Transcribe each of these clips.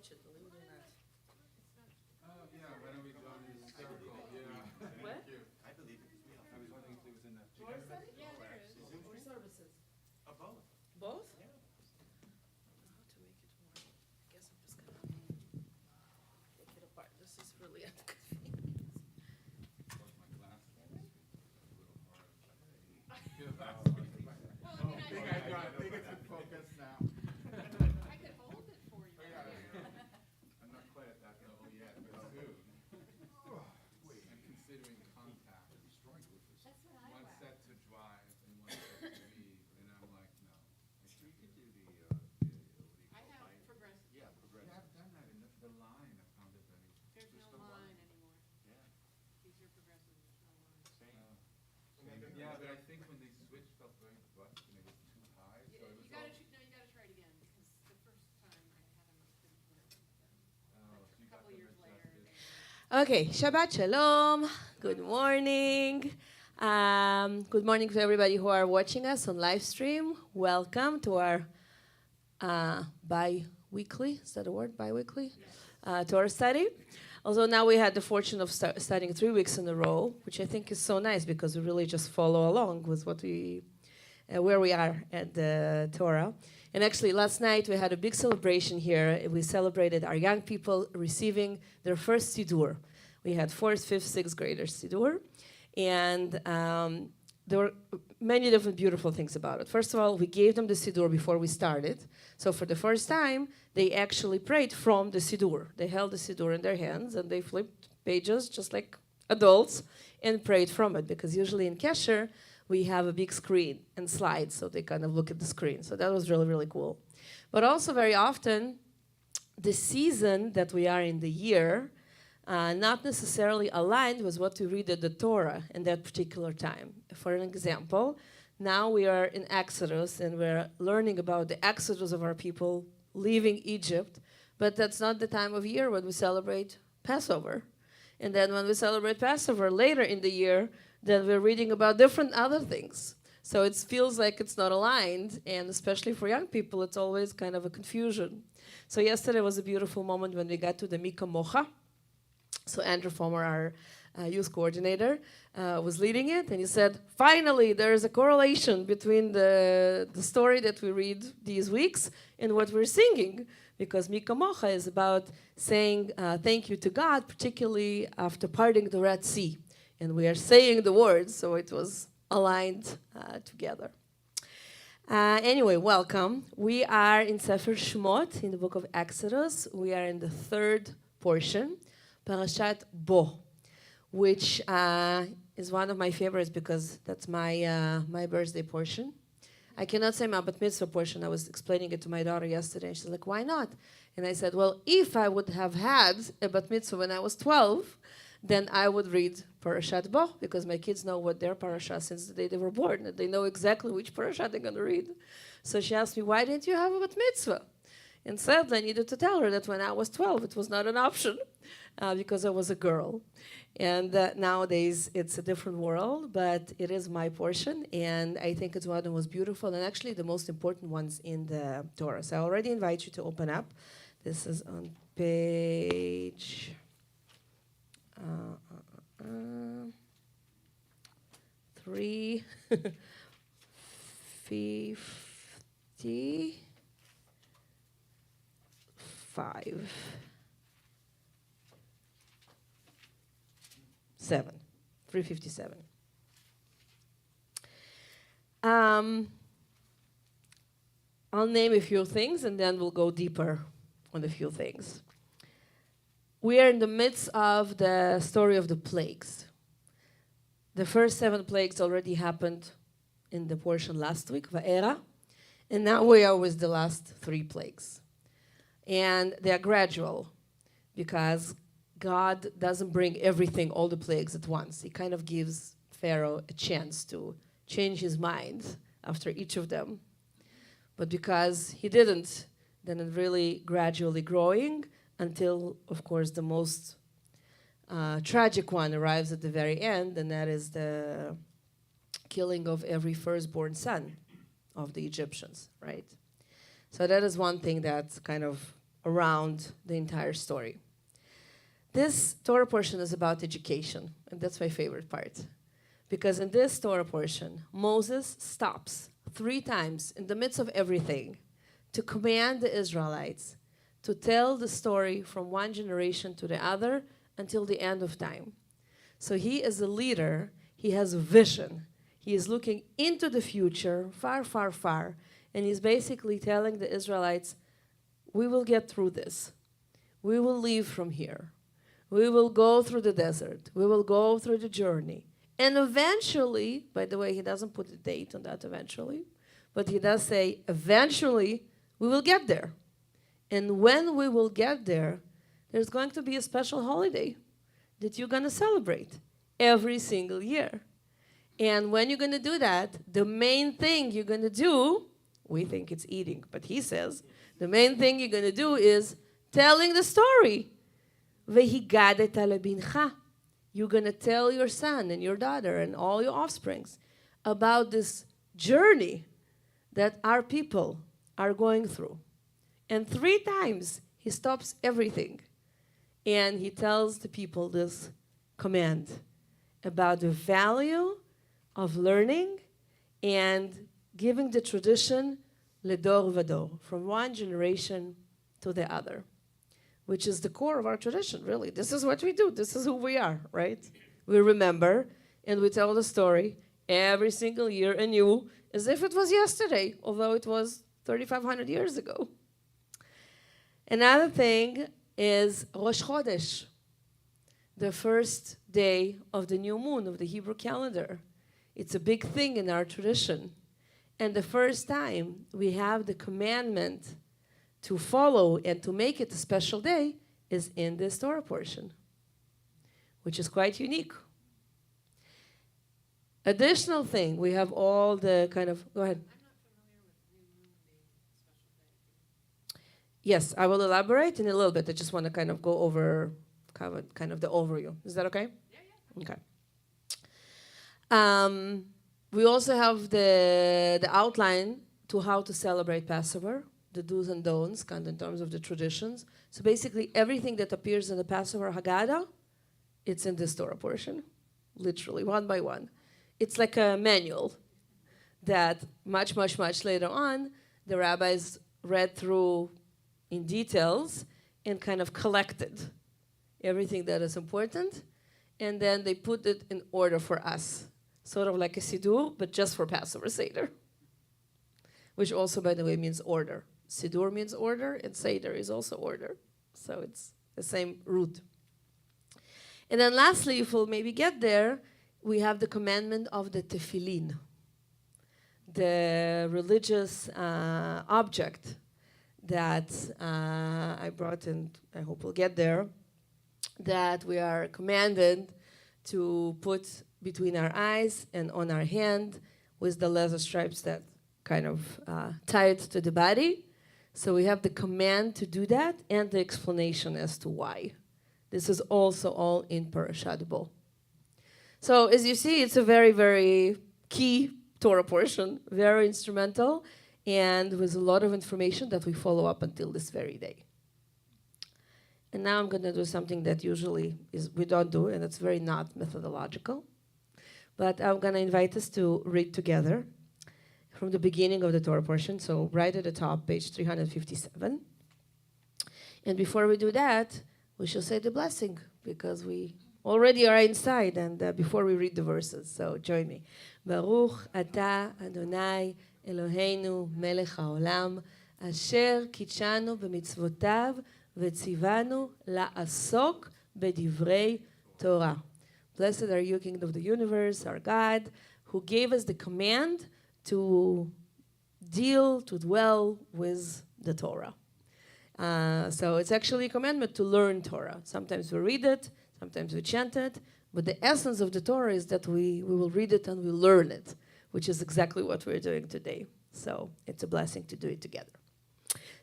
watch it, believe it or not. Oh, yeah, when are we going to the circle? Yeah. What? Thank you. I believe it. I was wondering if it was in the... Torah study? Yeah, there is. Or services? Both. Both? Yeah. How to make it more. I guess I'm just gonna take it apart. This is really inconvenient. Close my glasses. A little hard. I think it's in focus now. I could hold it for you. I'm not quite at that level yet, but soon. I'm considering contact. That's what I One wear. set to drive and one set to read, and I'm like, no. You could do the, I have progressive. yeah, Yeah, progressive. I've done that in the line. I found it very. There's Just no the line. line anymore. Yeah, These are progressive, there's no line. same. Yeah, but I think when they switched, felt very brushed and it was too high, so it was You gotta, all. no, you gotta try it again, because the first time I had them, I couldn't wear them. Oh, so you A got couple them years later. adjusted. Okay, Shabbat Shalom. Good morning. Good morning to everybody who are watching us on live stream. Welcome to our bi-weekly, is that a word, bi-weekly? Torah study. Although now we had the fortune of studying 3 weeks in a row, which I think is so nice because we really just follow along with what we, where we are at the Torah. And actually, last night we had a big celebration here. We celebrated our young people receiving their first Siddur. We had 4th, 5th, 6th graders Siddur. And there were many different beautiful things about it. First of all, we gave them the Siddur before we started. So for the first time, they actually prayed from the Siddur. They held the Siddur in their hands and they flipped pages just like adults and prayed from it. Because usually in Kesher, we have a big screen and slides, so they kind of look at the screen. So that was really, really cool. But also very often, the season that we are in the year, not necessarily aligned with what we read at the Torah in that particular time. For an example, now we are in Exodus and we're learning about the exodus of our people leaving Egypt, but that's not the time of year when we celebrate Passover. And then when we celebrate Passover later in the year, then we're reading about different other things. So it feels like it's not aligned, and especially for young people, it's always kind of a confusion. So yesterday was a beautiful moment when we got to the Mika Mocha. So Andrew Fomer, our youth coordinator, was leading it, and he said, finally, there is a correlation between the story that we read these weeks and what we're singing, because Mika Mocha is about saying thank you to God, particularly after parting the Red Sea. And we are saying the words, so it was aligned together. Anyway, welcome. We are in Sefer Shmot, in the book of Exodus. We are in the 3rd portion, Parashat Bo, which is one of my favorites because that's my birthday portion. I cannot say my bat mitzvah portion. I was explaining it to my daughter yesterday, and she's like, why not? And I said, well, if I would have had a bat mitzvah when I was 12, then I would read Parashat Bo, because my kids know what their parasha since the day they were born, and they know exactly which parasha they're going to read. So she asked me, why didn't you have a bat mitzvah? And sadly, I needed to tell her that when I was 12, it was not an option, because I was a girl. And nowadays, it's a different world, but it is my portion, and I think it's one of the most beautiful and actually the most important ones in the Torah. So I already invite you to open up. This is on page 355. 357. I'll name a few things and then we'll go deeper on a few things. We are in the midst of the story of the plagues. The first 7 plagues already happened in the portion last week, Va'era, and now we are with the last 3 plagues. And they are gradual because God doesn't bring everything, all the plagues at once. He kind of gives Pharaoh a chance to change his mind after each of them. But because he didn't, then it really gradually growing until, of course, the most tragic one arrives at the very end, and that is the killing of every firstborn son of the Egyptians, right? So that is one thing that kind of around the entire story. This Torah portion is about education, and that's my favorite part. Because in this Torah portion, Moses stops 3 times in the midst of everything to command the Israelites to tell the story from one generation to the other until the end of time. So he is a leader, he has a vision. He is looking into the future, far, far, far, and he's basically telling the Israelites, we will get through this. We will leave from here. We will go through the desert. We will go through the journey. And eventually, by the way, he doesn't put a date on that eventually, but he does say, eventually, we will get there. And when we will get there, there's going to be a special holiday that you're going to celebrate every single year. And when you're going to do that, the main thing you're going to do, we think it's eating, but he says, the main thing you're going to do is telling the story. Vehigadet lebincha. You're going to tell your son and your daughter and all your offsprings about this journey that our people are going through. And 3 times he stops everything and he tells the people this command about the value of learning and giving the tradition ledor vador, from one generation to the other, which is the core of our tradition, really. This is what we do. This is who we are, right? We remember and we tell the story every single year anew as if it was yesterday, although it was 3,500 years ago. Another thing is Rosh Chodesh, the first day of the new moon of the Hebrew calendar. It's a big thing in our tradition. And the first time we have the commandment to follow and to make it a special day is in this Torah portion, which is quite unique. Additional thing, we have all the kind of, go ahead. I'm not familiar with new moon being a special day. Yes, I will elaborate in a little bit. I just want to kind of go over kind of the overview. Is that okay? Yeah. Okay. We also have the outline to how to celebrate Passover, the do's and don'ts, kind of in terms of the traditions. So basically, everything that appears in the Passover Haggadah, it's in this Torah portion, literally, one by one. It's like a manual that much, much, much later on, the rabbis read through in details and kind of collected everything that is important, and then they put it in order for us, sort of like a Siddur, but just for Passover Seder, which also, by the way, means order. Siddur means order, and Seder is also order. So it's the same root. And then lastly, if we'll maybe get there, we have the commandment of the tefillin, the religious object that I brought, and I hope we'll get there, that we are commanded to put between our eyes and on our hand with the leather stripes that kind of tie it to the body. So we have the command to do that and the explanation as to why. This is also all in parasha Devote. So as you see, it's a very, very key Torah portion, very instrumental, and with a lot of information that we follow up until this very day. And now I'm going to do something that usually we don't do, and it's very not methodological. But I'm going to invite us to read together from the beginning of the Torah portion, so right at the top, page 357. And before we do that, we shall say the blessing, because we already are inside, and before we read the verses, so join me. Baruch atah Adonai Eloheinu melech haolam, asher kitshanu b'mitzvotav v'tzivanu la'asok b'divrei Torah. Blessed are you, King of the universe, our God, who gave us the command to dwell with the Torah. So it's actually a commandment to learn Torah. Sometimes we read it, sometimes we chant it, but the essence of the Torah is that we will read it and we learn it, which is exactly what we're doing today. So it's a blessing to do it together.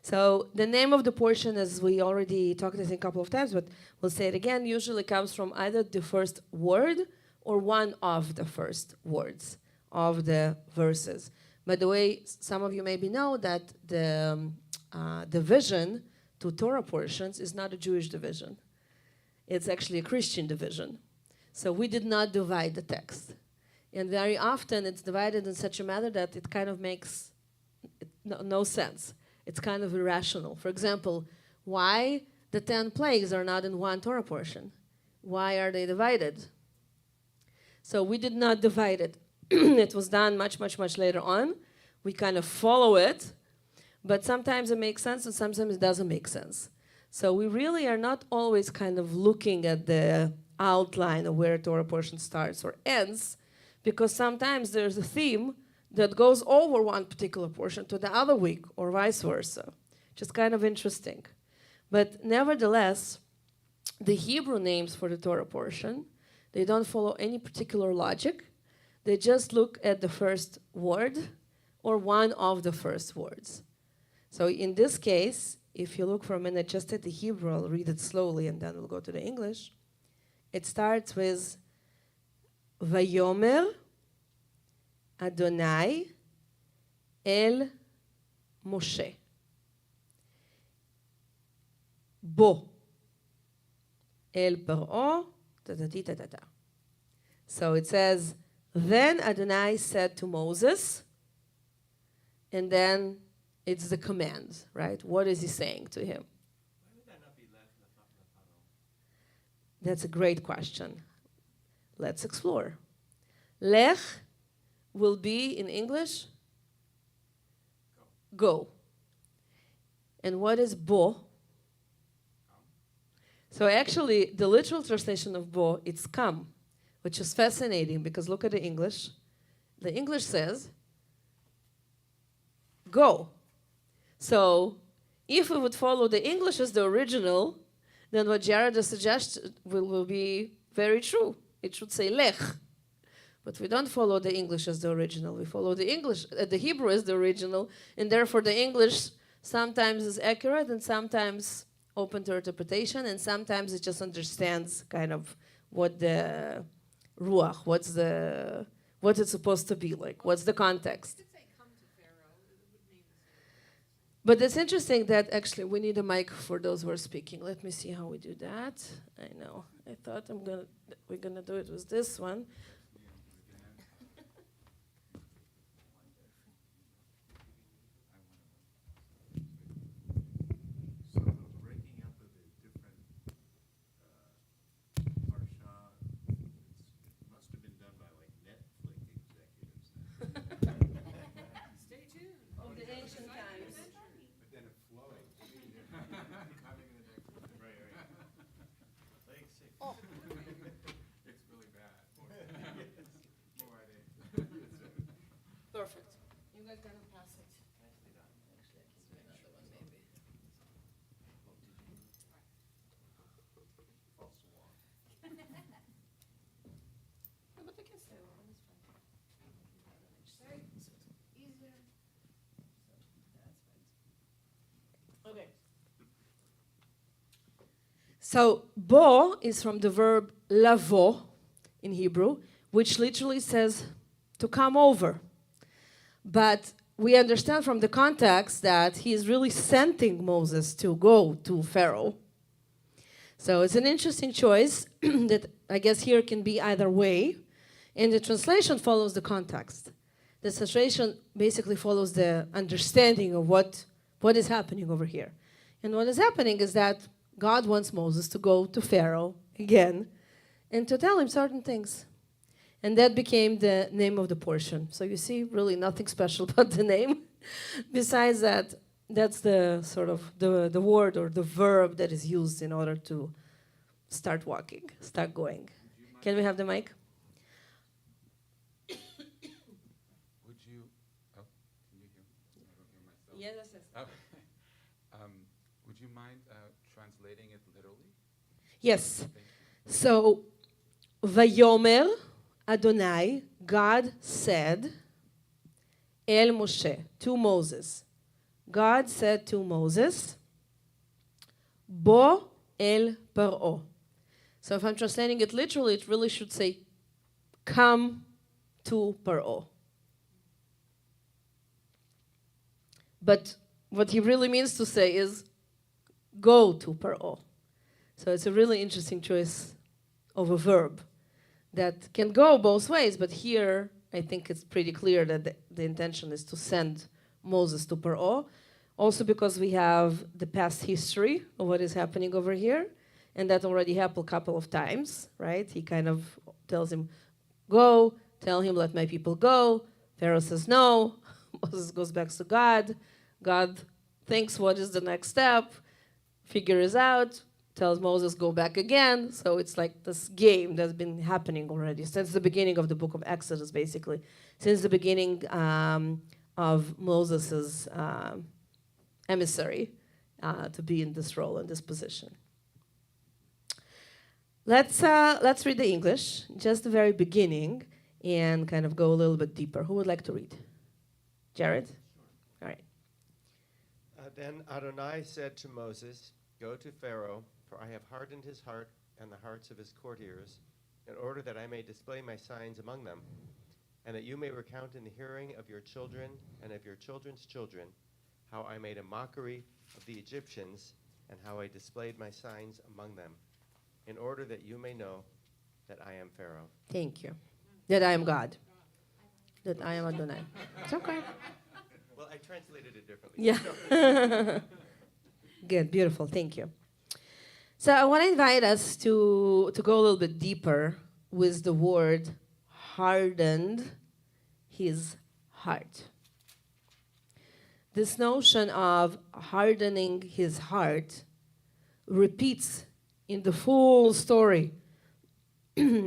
So the name of the portion, as we already talked about it a couple of times, but we'll say it again, usually comes from either the first word or one of the first words of the verses. By the way, some of you maybe know that the vision to Torah portions is not a Jewish division. It's actually a Christian division. So we did not divide the text. And very often it's divided in such a manner that it kind of makes no sense. It's kind of irrational. For example, why the 10 plagues are not in one Torah portion? Why are they divided? So we did not divide it. It was done much, much, much later on. We kind of follow it, but sometimes it makes sense and sometimes it doesn't make sense. So we really are not always kind of looking at the outline of where a Torah portion starts or ends, because sometimes there's a theme that goes over one particular portion to the other week or vice versa, which is kind of interesting. But nevertheless, the Hebrew names for the Torah portion, they don't follow any particular logic. They just look at the first word or one of the first words. So in this case, if you look for a minute just at the Hebrew, I'll read it slowly and then we'll go to the English. It starts with Vayomer Adonai El Moshe. Bo El Paro, ta-ta-ti-ta-ta-ta. So it says, then Adonai said to Moses, and then it's the command, right? What is he saying to him? Why would that not be left lefaro? That's a great question. Let's explore. Lech will be in English go. And what is bo? So actually, the literal translation of bo, it's come, which is fascinating because look at the English. The English says go. So if we would follow the English as the original, then what Jared has suggested will be very true. It should say lech. But we don't follow the English as the original. We follow the English, the Hebrew as the original, and therefore the English sometimes is accurate and sometimes open to interpretation, and sometimes it just understands kind of what the ruach, what it's supposed to be like, what's the context. If they come to Pharaoh, it would mean the same. But it's interesting that actually we need a mic for those who are speaking. Let me see how we do that. I know. I thought we're gonna do it with this one. So the breaking up of the different parasha, it must have been done by like Netflix executives. Stay tuned. Of the ancient times. But then it flowed. Having the next one. Right. Like sick. It's really bad. More Perfect. You guys gonna pass it. Nicely done. Actually, I can do another one maybe. No, but I can say one. It's fine. Very easier. Okay. So bo is from the verb lavo in Hebrew, which literally says to come over. But we understand from the context that he is really sending Moses to go to Pharaoh. So it's an interesting choice that I guess here can be either way. And the translation follows the context. The translation basically follows the understanding of what is happening over here. And what is happening is that God wants Moses to go to Pharaoh again and to tell him certain things. And that became the name of the portion. So you see, really nothing special about the name. Besides that, that's the sort of the word or the verb that is used in order to start walking, start going. Can we have the mic? Would you? Oh, can you hear me? I don't hear myself. Yes, yes. Okay. Would you mind translating it literally? Yes. Thank you. So, Vayomer Adonai, God said, El Moshe, to Moses. God said to Moses, Bo El Paro. So if I'm translating it literally, it really should say, come to Paro. But what he really means to say is, go to Paro. So it's a really interesting choice of a verb that can go both ways, but here I think it's pretty clear that the intention is to send Moses to Paro, also because we have the past history of what is happening over here, and that already happened a couple of times, right? He kind of tells him, go, tell him, let my people go. Pharaoh says no. Moses goes back to God. God thinks, what is the next step? Figures out, tells Moses, go back again. So it's like this game that's been happening already since the beginning of the book of Exodus, basically. Since the beginning of Moses' emissary to be in this role, in this position. Let's read the English, just the very beginning, and kind of go a little bit deeper. Who would like to read? Jared? All right. Then Adonai said to Moses, go to Pharaoh, for I have hardened his heart and the hearts of his courtiers, in order that I may display my signs among them, and that you may recount in the hearing of your children and of your children's children how I made a mockery of the Egyptians and how I displayed my signs among them, in order that you may know that I am Pharaoh. Thank you. That I am God. That I am Adonai. It's okay. Well, I translated it differently. Yeah. Good, beautiful. Thank you. So I want to invite us to go a little bit deeper with the word hardened his heart. This notion of hardening his heart repeats in the full story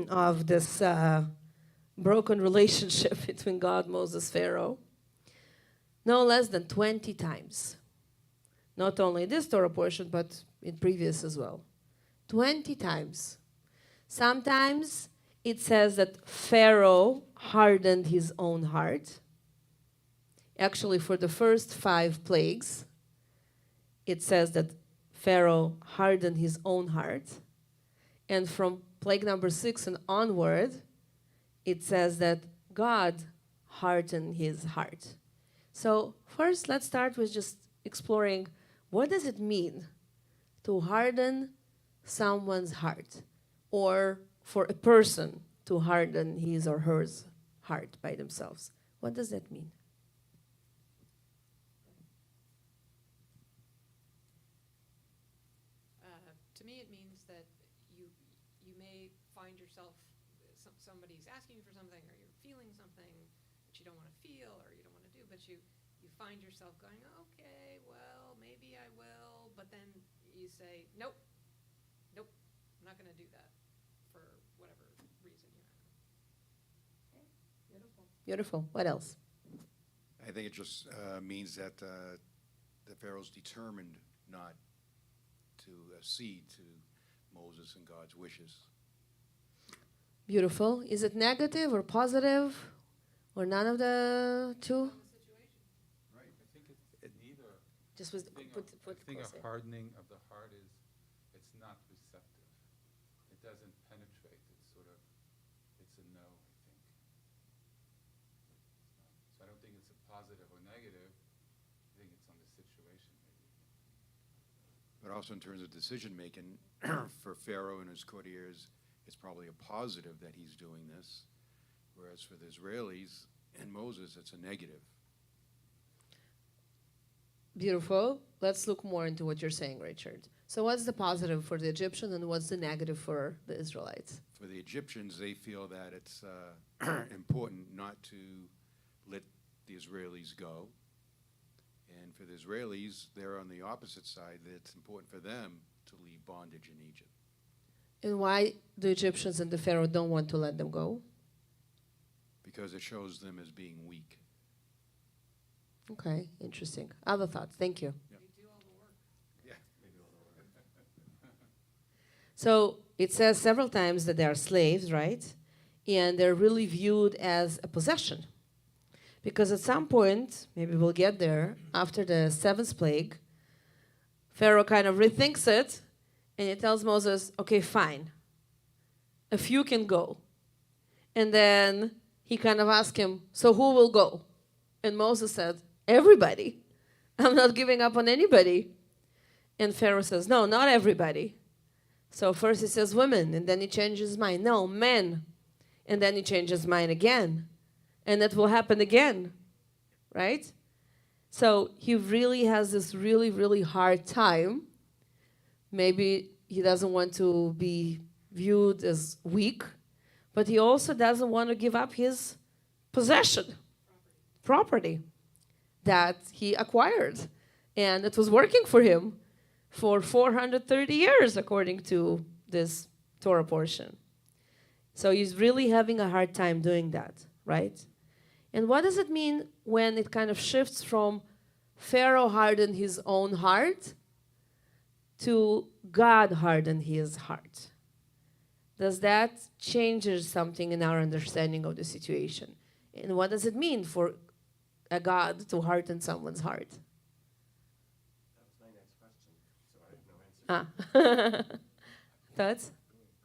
of this broken relationship between God, Moses, Pharaoh, no less than 20 times. Not only in this Torah portion, but in previous as well. 20 times. Sometimes it says that Pharaoh hardened his own heart. Actually, for the first 5 plagues, it says that Pharaoh hardened his own heart. And from plague number 6 and onward, it says that God hardened his heart. So first, let's start with just exploring what does it mean to harden someone's heart, or for a person to harden his or her heart by themselves. What does that mean? To me, it means that you may find yourself, somebody's asking you for something, or you're feeling something that you don't want to feel or you don't want to do, but you find yourself going, okay, well, maybe I will, but then you say, nope, I'm not going to do that for whatever reason you have. Okay, beautiful. Beautiful. What else? I think it just means that the Pharaoh's determined not to accede to Moses and God's wishes. Beautiful. Is it negative or positive, or none of the two? Right, I think it's neither. Just with put I think closer. a hardening of the heart is, it's not receptive. It doesn't penetrate. It's sort of, it's a no, I think. So I don't think it's a positive or negative. I think it's on the situation, maybe. But also in terms of decision making, for Pharaoh and his courtiers, it's probably a positive that he's doing this, whereas for the Israelis and Moses, it's a negative. Beautiful. Let's look more into what you're saying, Richard. So what's the positive for the Egyptians and what's the negative for the Israelites? For the Egyptians, they feel that it's important not to let the Israelis go. And for the Israelis, they're on the opposite side, that it's important for them to leave bondage in Egypt. And why the Egyptians and the Pharaoh don't want to let them go? Because it shows them as being weak. Okay, interesting. Other thoughts? Thank you. They do all the work. Yeah. So it says several times that they are slaves, right? And they're really viewed as a possession. Because at some point, maybe we'll get there, after the 7th plague, Pharaoh kind of rethinks it, and he tells Moses, okay, fine. A few can go. And then he kind of asked him, so who will go? And Moses said, everybody. I'm not giving up on anybody. And Pharaoh says, no, not everybody. So first he says women, and then he changes his mind. No, men. And then he changes his mind again. And that will happen again, right? So he really has this really, really hard time. Maybe he doesn't want to be viewed as weak, but he also doesn't want to give up his possession, property that he acquired. And it was working for him for 430 years, according to this Torah portion. So he's really having a hard time doing that, right? And what does it mean when it kind of shifts from Pharaoh hardened his own heart to God hardened his heart? Does that change something in our understanding of the situation? And what does it mean for a God to harden someone's heart? That was my next question, so I have no answer. Thoughts?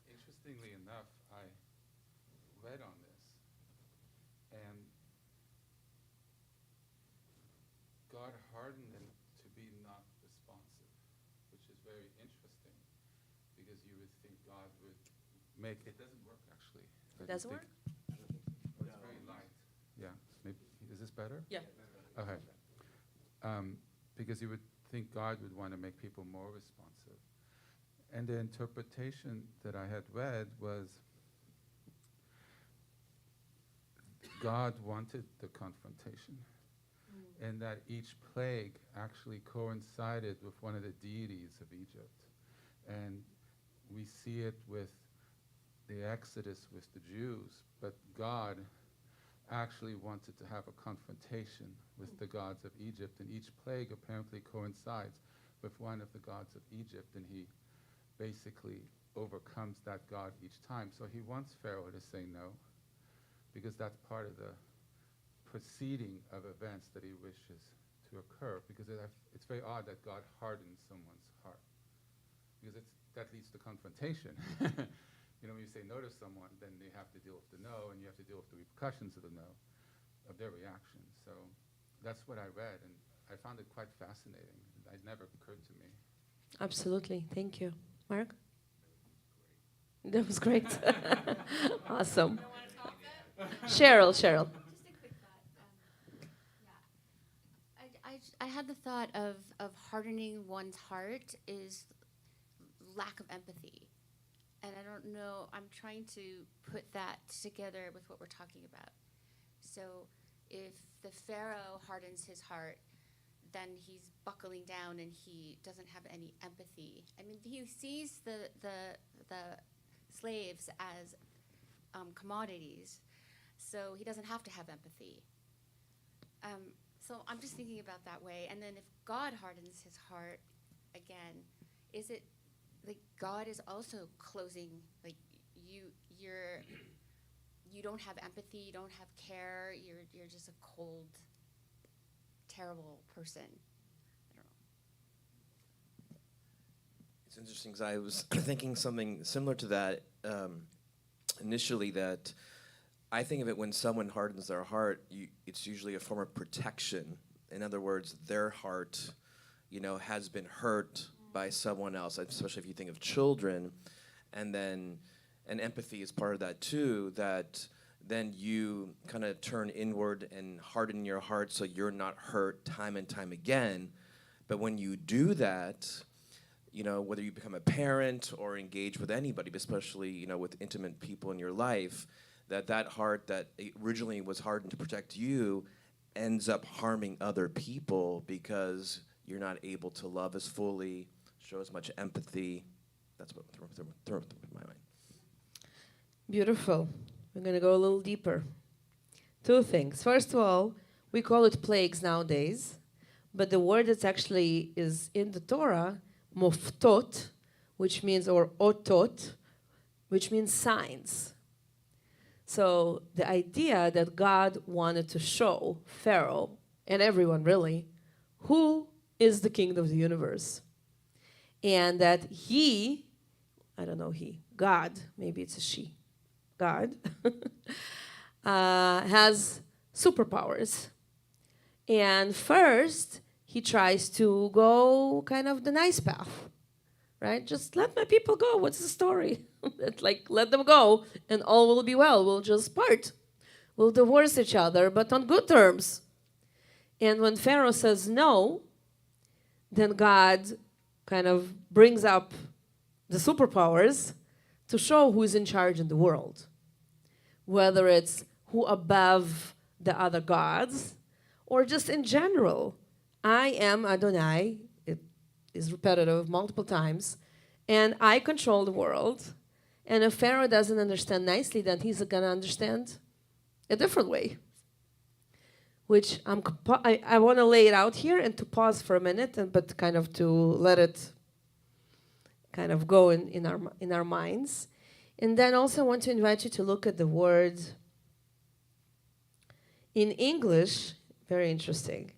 Interestingly enough, I read on this, and God hardened them to be not responsive, which is very interesting, because you would think God would make it. Doesn't work actually. It doesn't work? Oh, it's very light. Yeah. Maybe, is this better? Yeah. Okay. Because you would think God would want to make people more responsive. And the interpretation that I had read was God wanted the confrontation, and that each plague actually coincided with one of the deities of Egypt. And we see it with the Exodus with the Jews, but God actually wanted to have a confrontation with the gods of Egypt, and each plague apparently coincides with one of the gods of Egypt, and he basically overcomes that god each time. So he wants Pharaoh to say no, because that's part of the proceeding of events that he wishes to occur, because it's very odd that God hardens someone's heart, because that leads to confrontation. You know, when you say no to someone, then they have to deal with the no, and you have to deal with the repercussions of the no, of their reaction. So that's what I read, and I found it quite fascinating. It never occurred to me. Absolutely. Thank you. Mark? That was great. Awesome. Cheryl. Just a quick thought. I had the thought of hardening one's heart is lack of empathy. And I don't know, I'm trying to put that together with what we're talking about. So if the Pharaoh hardens his heart, then he's buckling down and he doesn't have any empathy. I mean, he sees the slaves as commodities, so he doesn't have to have empathy. So I'm just thinking about that way. And then if God hardens his heart again, is it like God is also closing, like you don't have empathy, you don't have care, you're just a cold, terrible person. I don't know. It's interesting because I was thinking something similar to that initially, that I think of it when someone hardens their heart, it's usually a form of protection. In other words, their heart, has been hurt by someone else, especially if you think of children, and empathy is part of that too, that then you kind of turn inward and harden your heart so you're not hurt time and time again. But when you do that, whether you become a parent or engage with anybody, but especially, with intimate people in your life, that heart that originally was hardened to protect you ends up harming other people because you're not able to love as fully, show as much empathy. That's what through my mind. Beautiful. We're going to go a little deeper. Two things. First of all, we call it plagues nowadays, but the word that actually is in the Torah, moftot, which means, or otot, which means signs. So the idea that God wanted to show Pharaoh, and everyone really, who is the king of the universe. And that God, maybe it's a she, God, has superpowers. And first, he tries to go kind of the nice path, right? Just let my people go. What's the story? Like, let them go and all will be well. We'll just part. We'll divorce each other, but on good terms. And when Pharaoh says no, then God kind of brings up the superpowers to show who is in charge in the world. Whether it's who above the other gods, or just in general. I am Adonai, it is repetitive multiple times, and I control the world. And if Pharaoh doesn't understand nicely, then he's going to understand a different way. Which I want to lay it out here and to pause for a minute, but kind of to let it kind of go in our minds. And then also I want to invite you to look at the word in English, very interesting.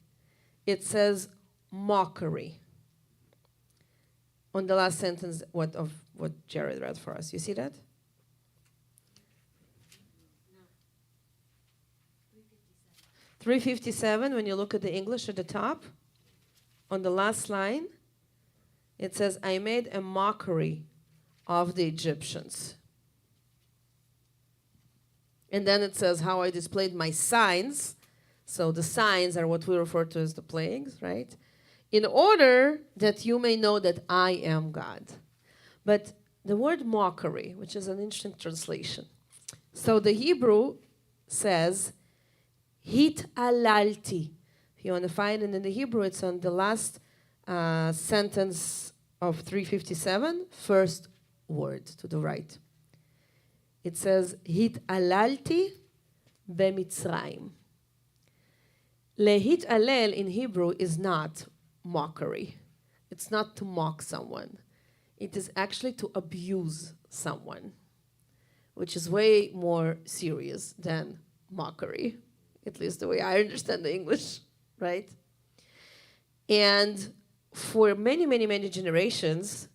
It says mockery. On the last sentence what Jared read for us. You see that? No. 357, when you look at the English at the top, on the last line, it says, I made a mockery of the Egyptians. And then it says how I displayed my signs. So the signs are what we refer to as the plagues, right? In order that you may know that I am God. But the word mockery, which is an interesting translation. So the Hebrew says, hit alalti. If you want to find it in the Hebrew, it's on the last sentence of 357, first word to the right. It says, hit alalti bemitzrayim. Lehit alel in Hebrew is not mockery. It's not to mock someone. It is actually to abuse someone, which is way more serious than mockery, at least the way I understand the English, right? And for many, many, many generations,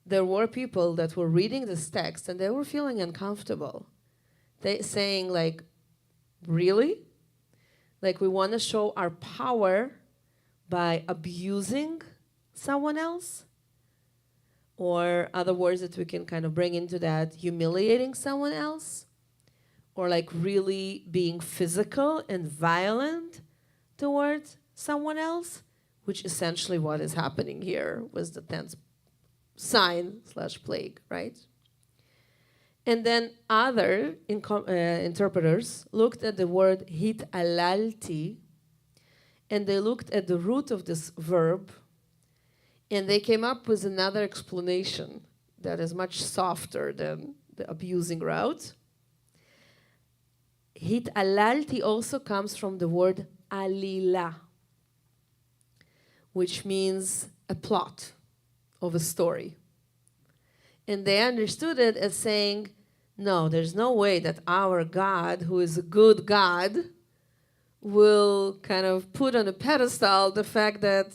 there were people that were reading this text and they were feeling uncomfortable. They saying like, really? Like we want to show our power by abusing someone else? Or other words that we can kind of bring into that, humiliating someone else? Or like really being physical and violent towards someone else? Which essentially what is happening here was the 10th sign/plague, right? And then other interpreters looked at the word hit alalti, and they looked at the root of this verb, and they came up with another explanation that is much softer than the abusing route. Hit alalti also comes from the word alila, which means a plot of a story. And they understood it as saying, no, there's no way that our God, who is a good God, will kind of put on a pedestal the fact that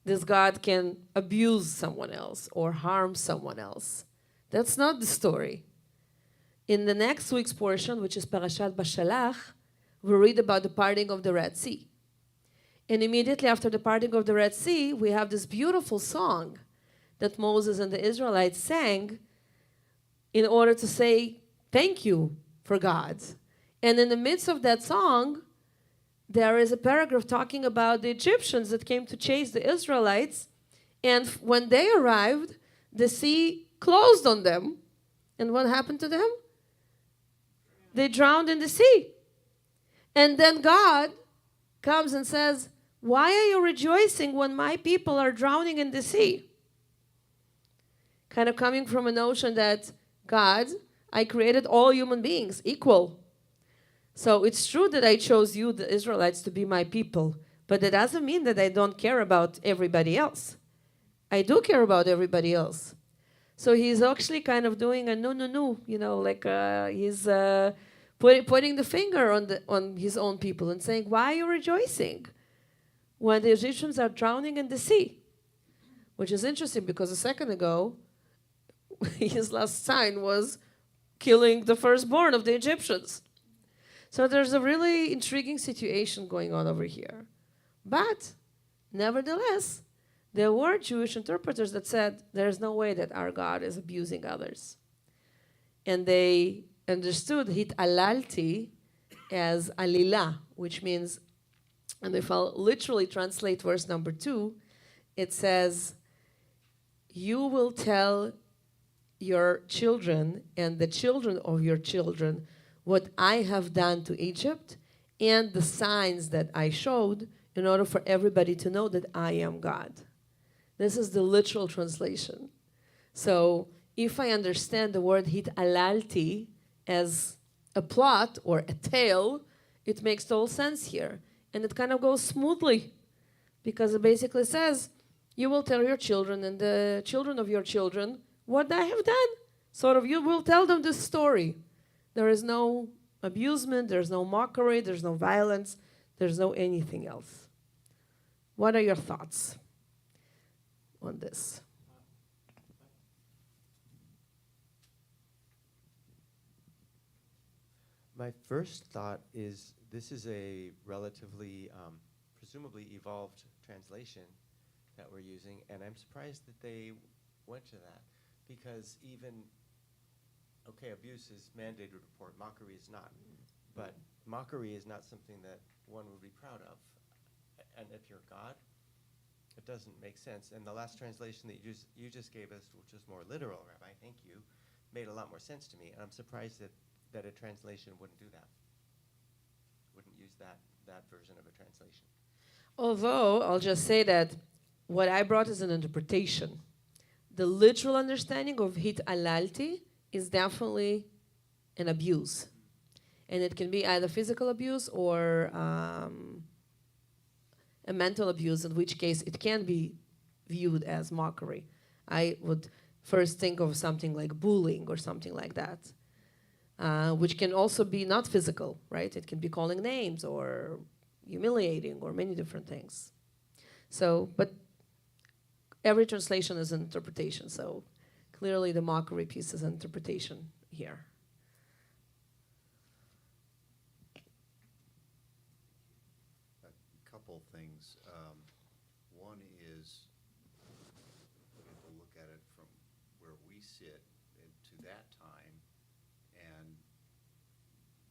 this God can abuse someone else or harm someone else. That's not the story. In the next week's portion, which is Parashat Bashalach, we read about the parting of the Red Sea. And immediately after the parting of the Red Sea, we have this beautiful song that Moses and the Israelites sang in order to say thank you for God. And in the midst of that song, there is a paragraph talking about the Egyptians that came to chase the Israelites. And when they arrived, the sea closed on them. And what happened to them? They drowned in the sea. And then God comes and says, why are you rejoicing when my people are drowning in the sea? Kind of coming from a notion that God, I created all human beings equal. So it's true that I chose you, the Israelites, to be my people. But that doesn't mean that I don't care about everybody else. I do care about everybody else. So he's actually kind of doing a no, you know, like he's putting the finger on his own people and saying, why are you rejoicing when the Egyptians are drowning in the sea? Which is interesting because a second ago, his last sign was killing the firstborn of the Egyptians. So there's a really intriguing situation going on over here. But Nevertheless, there were Jewish interpreters that said there's no way that our God is abusing others. And they understood hit alalti as alila, which means, and if I'll literally translate verse number 2, it says, you will tell your children and the children of your children what I have done to Egypt and the signs that I showed in order for everybody to know that I am God. This is the literal translation. So if I understand the word hit alalti as a plot or a tale, it makes total sense here. And it kind of goes smoothly because it basically says, you will tell your children and the children of your children what I have done. Sort of, you will tell them this story. There is no abusement, there's no mockery, there's no violence, there's no anything else. What are your thoughts on this? My first thought is this is a relatively, presumably evolved translation that we're using, and I'm surprised that they went to that, because even, okay, abuse is mandated report, mockery is not, but mockery is not something that one would be proud of. And if you're God, it doesn't make sense. And the last translation that you just gave us, which was more literal, Rabbi, thank you, made a lot more sense to me, and I'm surprised that a translation wouldn't do that, wouldn't use that version of a translation. Although, I'll just say that what I brought is an interpretation. The literal understanding of hit alalti is definitely an abuse. And it can be either physical abuse or a mental abuse, in which case it can be viewed as mockery. I would first think of something like bullying or something like that, which can also be not physical, right? It can be calling names or humiliating or many different things. So, but every translation is an interpretation, so clearly the mockery piece is an interpretation here. A couple things. One is, we have to look at it from where we sit to that time, and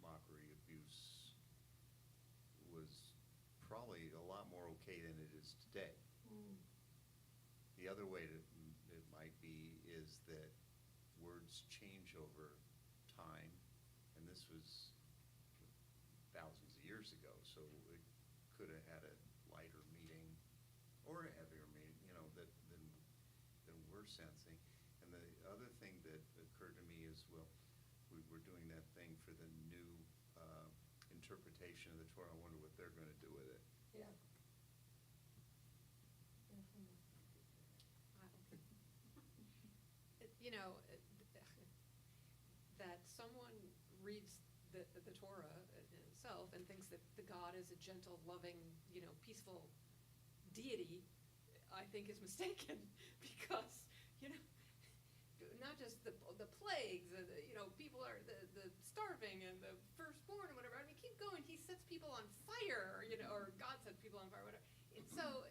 mockery abuse was probably a lot more okay than it is today. The other way that it might be is that words change over time, and this was thousands of years ago, so it could have had a lighter meaning or a heavier meaning, than we're sensing. And the other thing that occurred to me is, well, we were doing that thing for the new interpretation of the Torah. I wonder what they're going to do with it. Yeah. That someone reads the Torah in itself and thinks that the God is a gentle, loving, peaceful deity, I think is mistaken, because, not just the plagues, people are the starving and the firstborn and whatever. I mean, keep going. He sets people on fire, or God sets people on fire, whatever. And so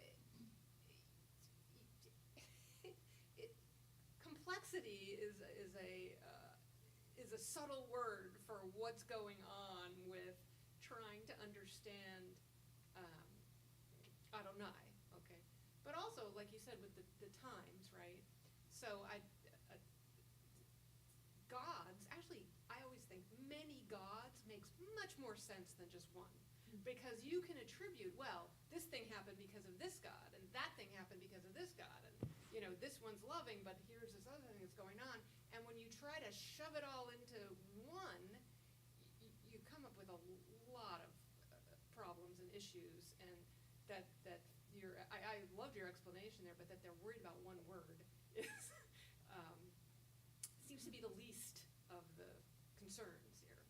complexity is a subtle word for what's going on with trying to understand Adonai, okay? But also, like you said, with the times, right? So gods, actually, I always think many gods makes much more sense than just one. Because you can attribute, well, this thing happened because of this God, and that thing happened because of this God, and this one's loving, but here's this other thing that's going on. And when you try to shove it all into one, you come up with a lot of problems and issues, and that I loved your explanation there, but that they're worried about one word is seems to be the least of the concerns here.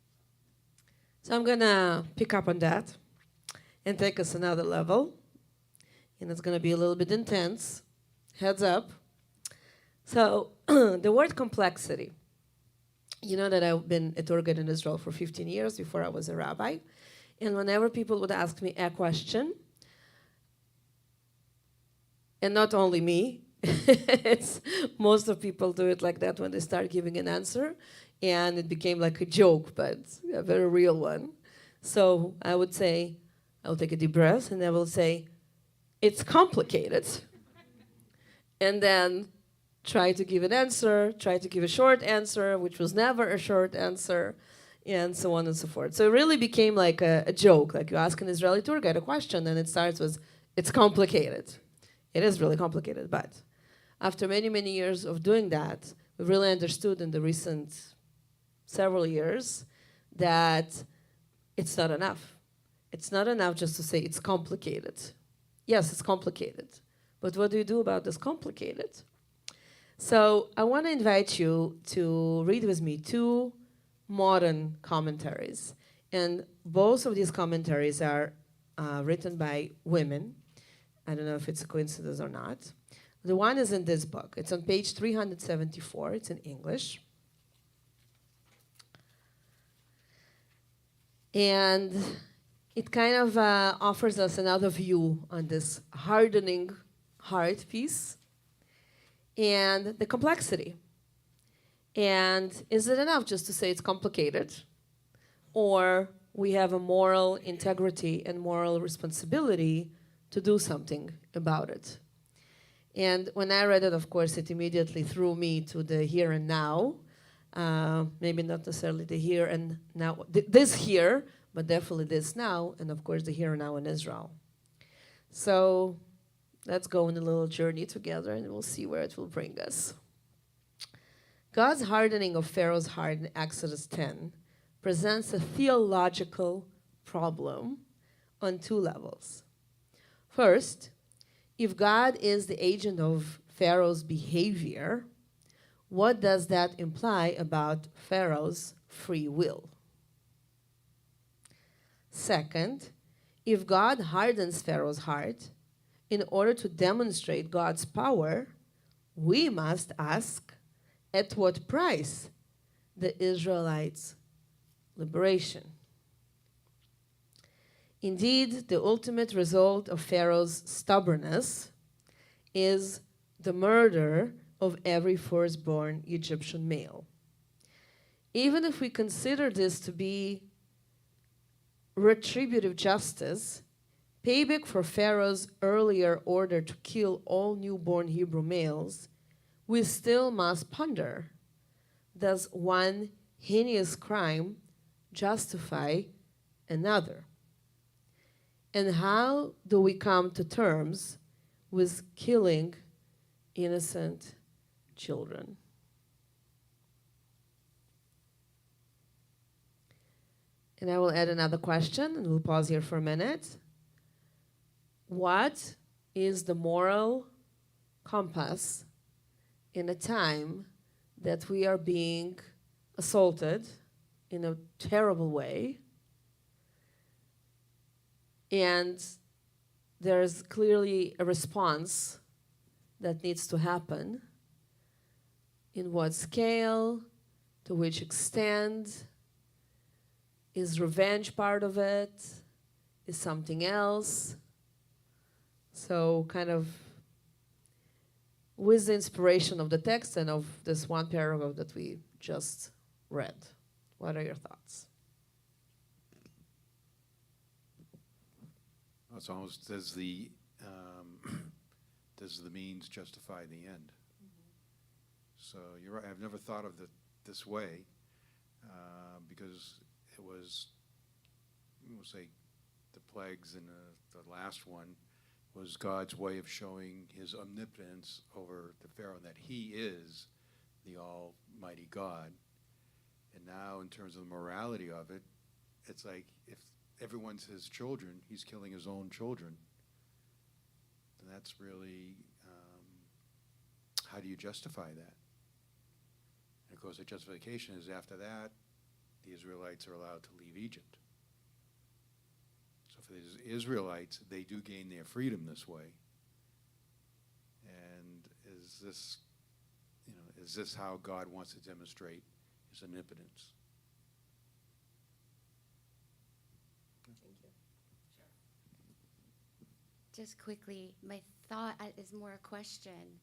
So I'm gonna pick up on that and take us another level, and it's gonna be a little bit intense. Heads up. So the word complexity. You know that I've been a tour guide in Israel for 15 years before I was a rabbi. And whenever people would ask me a question, And not only me, it's most of people do it like that when they start giving an answer, and it became like a joke, but a very real one. So I would say, I'll take a deep breath, and I will say, it's complicated. And then try to give an answer, try to give a short answer, which was never a short answer, and so on and so forth. So it really became like a joke. Like you ask an Israeli tour guide a question, and it starts with, it's complicated. It is really complicated, but after many, many years of doing that, we really understood in the recent several years that it's not enough. It's not enough just to say it's complicated. Yes, it's complicated, but what do you do about this complicated? So I want to invite you to read with me 2 modern commentaries. And both of these commentaries are written by women. I don't know if it's a coincidence or not. The one is in this book. It's on page 374. It's in English. And it kind of offers us another view on this hardening heart piece and the complexity. And is it enough just to say it's complicated? Or we have a moral integrity and moral responsibility to do something about it. And when I read it, of course, it immediately threw me to the here and now. Maybe not necessarily the here and now, this here, but definitely this now, and of course the here and now in Israel. So let's go on a little journey together and we'll see where it will bring us. God's hardening of Pharaoh's heart in Exodus 10 presents a theological problem on 2 levels. First, if God is the agent of Pharaoh's behavior, what does that imply about Pharaoh's free will? Second, if God hardens Pharaoh's heart in order to demonstrate God's power, we must ask, at what price the Israelites' liberation? Indeed, the ultimate result of Pharaoh's stubbornness is the murder of every firstborn Egyptian male. Even if we consider this to be retributive justice, payback for Pharaoh's earlier order to kill all newborn Hebrew males, we still must ponder, does one heinous crime justify another? And how do we come to terms with killing innocent children? And I will add another question, and we'll pause here for a minute. What is the moral compass in a time that we are being assaulted in a terrible way? And there's clearly a response that needs to happen. In what scale? To which extent? Is revenge part of it? Is something else? So kind of with the inspiration of the text and of this one paragraph that we just read, what are your thoughts? It's almost, does the means justify the end? So you're right. I've never thought of it this way, because it was, we'll say, the plagues and the last one was God's way of showing his omnipotence over the Pharaoh, that he is the Almighty God. And now, in terms of the morality of it, it's like if everyone's his children, he's killing his own children. And that's really, how do you justify that? And of course, the justification is after that, the Israelites are allowed to leave Egypt. So for the Israelites, they do gain their freedom this way. And is this how God wants to demonstrate his omnipotence? Just quickly, my thought is more a question.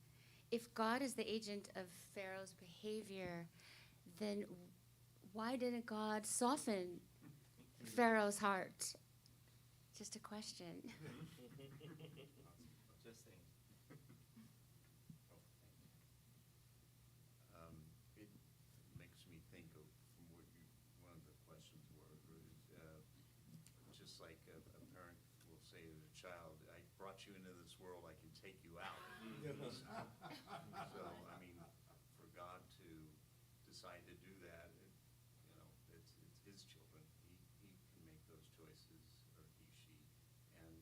If God is the agent of Pharaoh's behavior, then why didn't God soften Pharaoh's heart? Just a question. Just saying. It makes me think of from what you, one of the questions were, just like a parent will say to a child, I brought you into this world, I can take you out. So, I mean, for God to decide to do that, it's his children. He can make those choices, or he, she.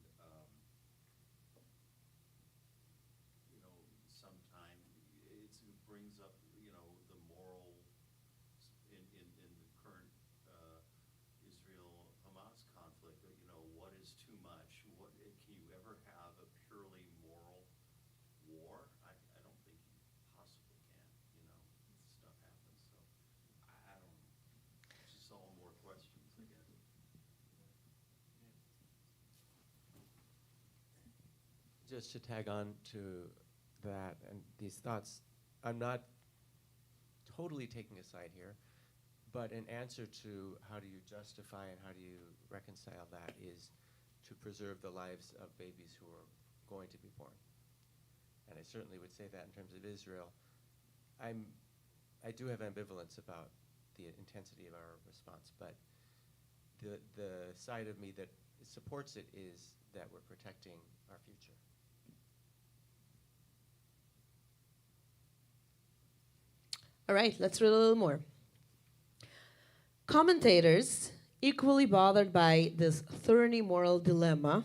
And, sometimes it brings up, the moral in the current Israel-Hamas conflict. What is too much? What can you ever have a purely moral war? I don't think you possibly can. Stuff happens. So I don't know. It's just all more questions, I guess. Just to tag on to that and these thoughts, I'm not totally taking a side here, but an answer to how do you justify and how do you reconcile that is to preserve the lives of babies who are going to be born. And I certainly would say that in terms of Israel. I do have ambivalence about the intensity of our response, but the side of me that supports it is that we're protecting our future. All right, let's read a little more. Commentators, equally bothered by this thorny moral dilemma,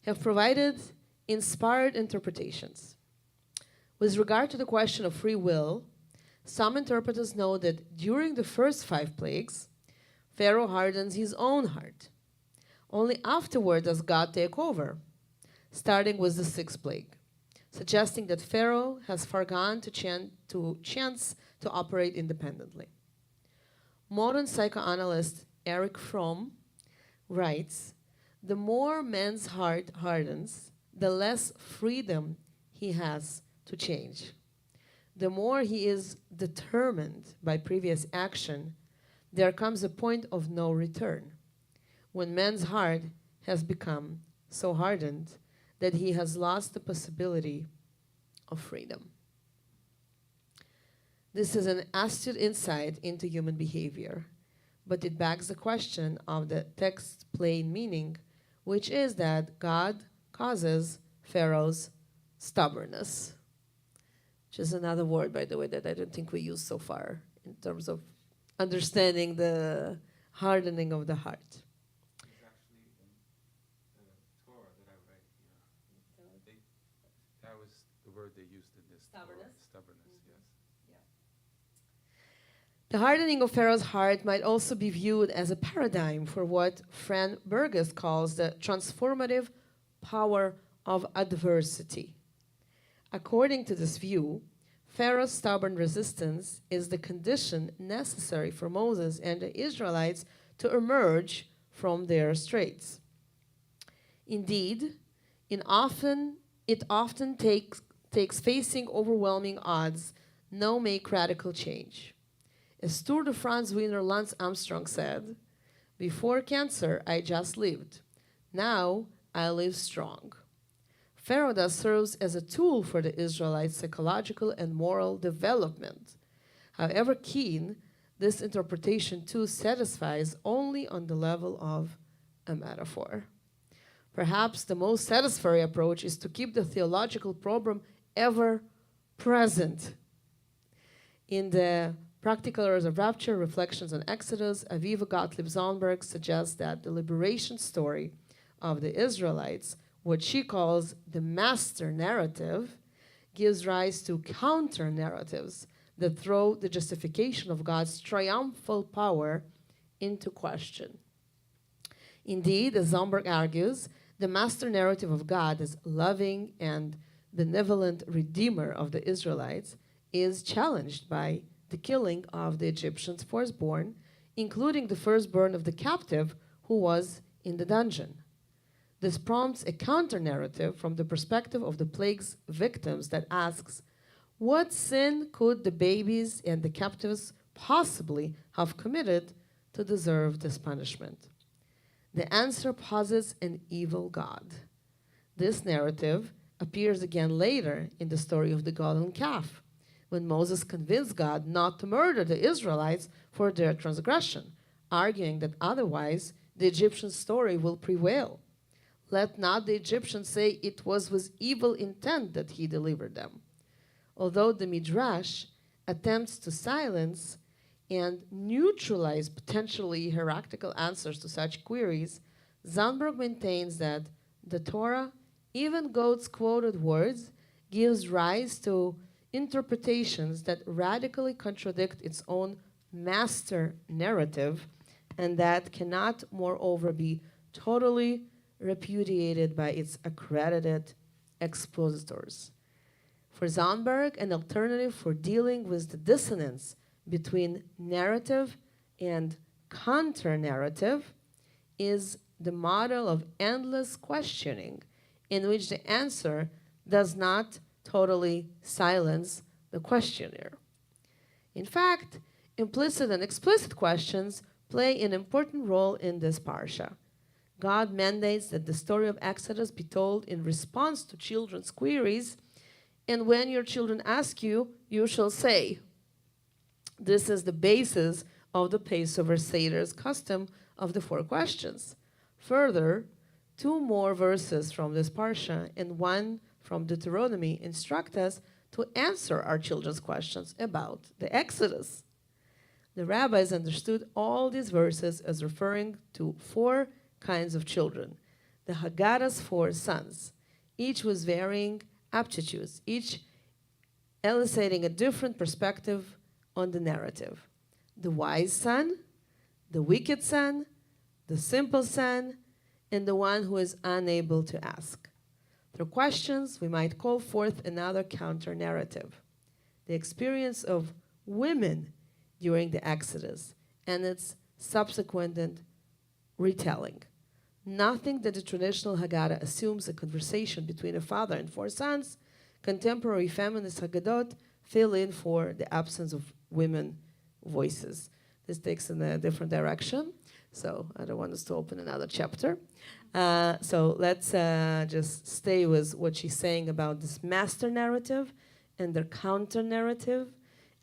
have provided inspired interpretations. With regard to the question of free will, some interpreters know that during the first 5 plagues, Pharaoh hardens his own heart. Only afterward does God take over, starting with the 6th plague, suggesting that Pharaoh has forgone to chance to operate independently. Modern psychoanalyst Eric Fromm writes, the more man's heart hardens, the less freedom he has to change. The more he is determined by previous action, there comes a point of no return, when man's heart has become so hardened that he has lost the possibility of freedom. This is an astute insight into human behavior, but it begs the question of the text's plain meaning, which is that God causes Pharaoh's stubbornness, which is another word, by the way, that I don't think we use so far in terms of understanding the hardening of the heart. It's actually in the Torah that I read here. That was the word they used in this Stubbornness? Torah. Stubbornness, yes. The hardening of Pharaoh's heart might also be viewed as a paradigm for what Fran Burgess calls the transformative power of adversity. According to this view, Pharaoh's stubborn resistance is the condition necessary for Moses and the Israelites to emerge from their straits. Indeed, it often takes facing overwhelming odds no make radical change. As Tour de France winner Lance Armstrong said, "Before cancer, I just lived. Now I live strong." Pharaoh thus serves as a tool for the Israelites' psychological and moral development. However keen, this interpretation too satisfies only on the level of a metaphor. Perhaps the most satisfactory approach is to keep the theological problem ever present. In the Practical Errors of Rapture, Reflections on Exodus, Aviva Gottlieb Zonberg suggests that the liberation story of the Israelites, what she calls the master narrative, gives rise to counter-narratives that throw the justification of God's triumphal power into question. Indeed, as Zonberg argues, the master narrative of God as loving and benevolent redeemer of the Israelites is challenged by the killing of the Egyptians' firstborn, including the firstborn of the captive who was in the dungeon. This prompts a counter-narrative from the perspective of the plague's victims that asks, what sin could the babies and the captives possibly have committed to deserve this punishment? The answer posits an evil God. This narrative appears again later in the story of the golden calf, when Moses convinced God not to murder the Israelites for their transgression, arguing that otherwise the Egyptian story will prevail. Let not the Egyptians say it was with evil intent that he delivered them. Although the Midrash attempts to silence and neutralize potentially heretical answers to such queries, Zandberg maintains that the Torah, even God's quoted words, gives rise to interpretations that radically contradict its own master narrative, and that cannot, moreover, be totally repudiated by its accredited expositors. For Zandberg, an alternative for dealing with the dissonance between narrative and counter-narrative is the model of endless questioning, in which the answer does not totally silence the questioner. In fact, implicit and explicit questions play an important role in this parasha. God mandates that the story of Exodus be told in response to children's queries, and when your children ask you, you shall say. This is the basis of the Passover Seder's custom of the 4 questions. Further, 2 more verses from this parsha and 1 from Deuteronomy instruct us to answer our children's questions about the Exodus. The rabbis understood all these verses as referring to 4 kinds of children, the Haggadah's 4 sons, each with varying aptitudes, each eliciting a different perspective on the narrative. The wise son, the wicked son, the simple son, and the one who is unable to ask. Through questions, we might call forth another counter-narrative, the experience of women during the Exodus and its subsequent retelling. Nothing that the traditional Haggadah assumes a conversation between a father and 4 sons, contemporary feminist Haggadot fill in for the absence of women voices. This takes in a different direction, so I don't want us to open another chapter. So let's just stay with what she's saying about this master narrative and their counter narrative.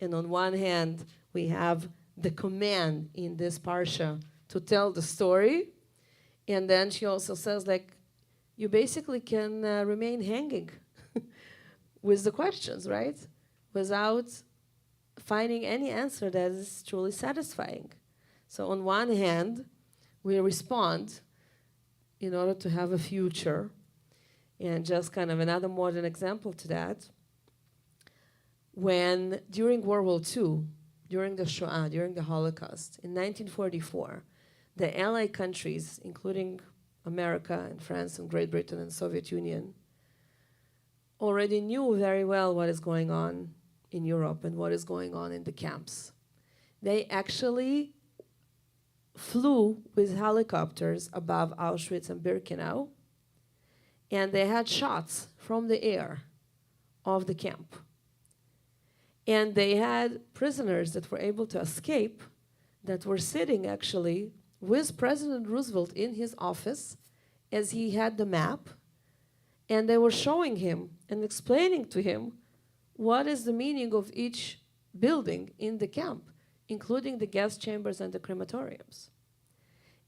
And on one hand, we have the command in this parsha to tell the story. And then she also says, like, you basically can remain hanging with the questions, right? Without finding any answer that is truly satisfying. So on one hand, we respond in order to have a future. And just kind of another modern example to that, when during World War II, during the Shoah, during the Holocaust, in 1944, the Allied countries, including America and France and Great Britain and Soviet Union, already knew very well what is going on in Europe and what is going on in the camps. They actually flew with helicopters above Auschwitz and Birkenau, and they had shots from the air of the camp. And they had prisoners that were able to escape that were sitting actually with President Roosevelt in his office as he had the map, and they were showing him and explaining to him what is the meaning of each building in the camp, including the gas chambers and the crematoriums.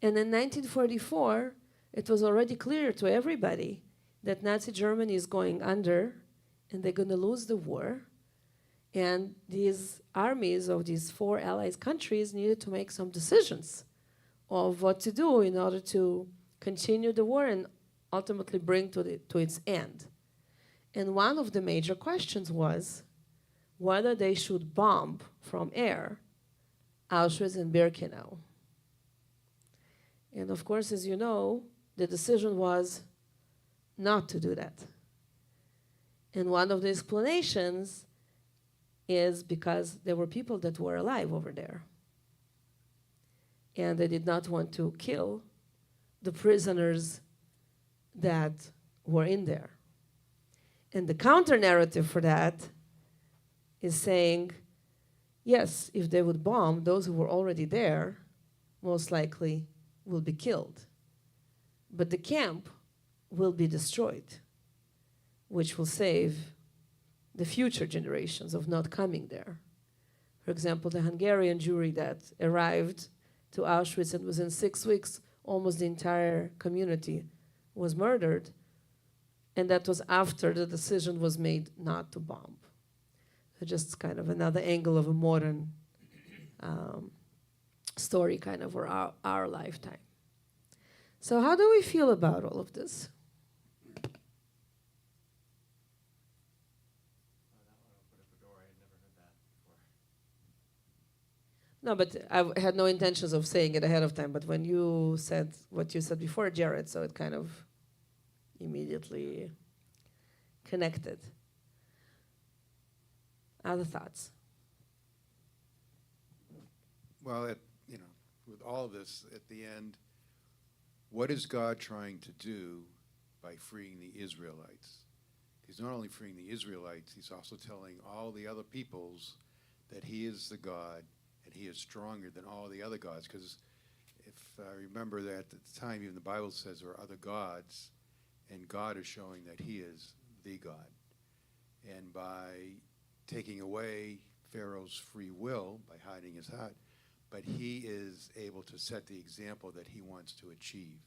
And in 1944, it was already clear to everybody that Nazi Germany is going under and they're going to lose the war. And these armies of these 4 allied countries needed to make some decisions of what to do in order to continue the war and ultimately bring to its end. And one of the major questions was whether they should bomb from air Auschwitz and Birkenau. And of course, as you know, the decision was not to do that. And one of the explanations is because there were people that were alive over there. And they did not want to kill the prisoners that were in there. And the counter narrative for that is saying, yes, if they would bomb, those who were already there most likely will be killed. But the camp will be destroyed, which will save the future generations of not coming there. For example, the Hungarian Jewry that arrived to Auschwitz, and within 6 weeks, almost the entire community was murdered. And that was after the decision was made not to bomb. So just kind of another angle of a modern story kind of for our lifetime. So how do we feel about all of this? No, but I had no intentions of saying it ahead of time. But when you said what you said before, Jared, so it kind of immediately connected. Other thoughts? Well, with all of this, at the end, what is God trying to do by freeing the Israelites? He's not only freeing the Israelites, he's also telling all the other peoples that he is the God and he is stronger than all the other gods. Because if I remember that at the time, even the Bible says there are other gods, and God is showing that he is the God. And by taking away Pharaoh's free will, by hiding his heart, but he is able to set the example that he wants to achieve.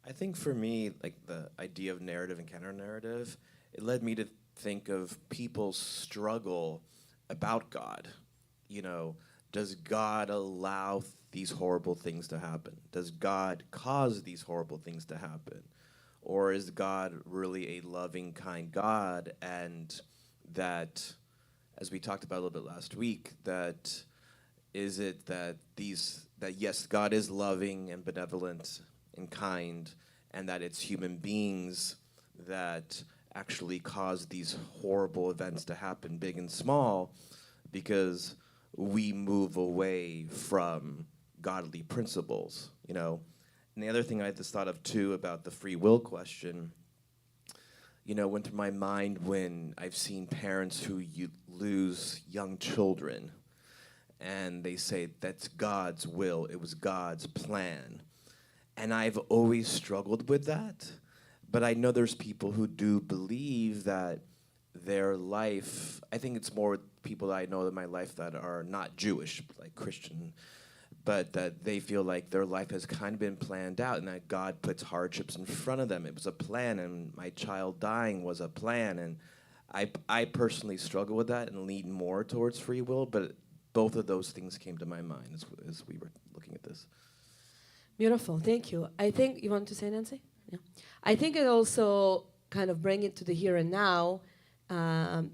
I think for me, like the idea of narrative and counter-narrative, it led me to think of people's struggle about God. Does God allow these horrible things to happen? Does God cause these horrible things to happen? Or is God really a loving, kind God? And that, as we talked about a little bit last week, that is it that yes, God is loving and benevolent and kind, and that it's human beings that actually cause these horrible events to happen, big and small, because we move away from godly principles, And the other thing I just thought of too about the free will question, went through my mind when I've seen parents who lose young children, and they say that's God's will, it was God's plan. And I've always struggled with that, but I know there's people who do believe that their life, I think it's more people that I know in my life that are not Jewish, like Christian, but that they feel like their life has kind of been planned out and that God puts hardships in front of them. It was a plan, and my child dying was a plan. And I personally struggle with that and lean more towards free will, but both of those things came to my mind as we were looking at this. Beautiful, thank you. I think, you want to say, Nancy? Yeah. I think it also kind of bring it to the here and now,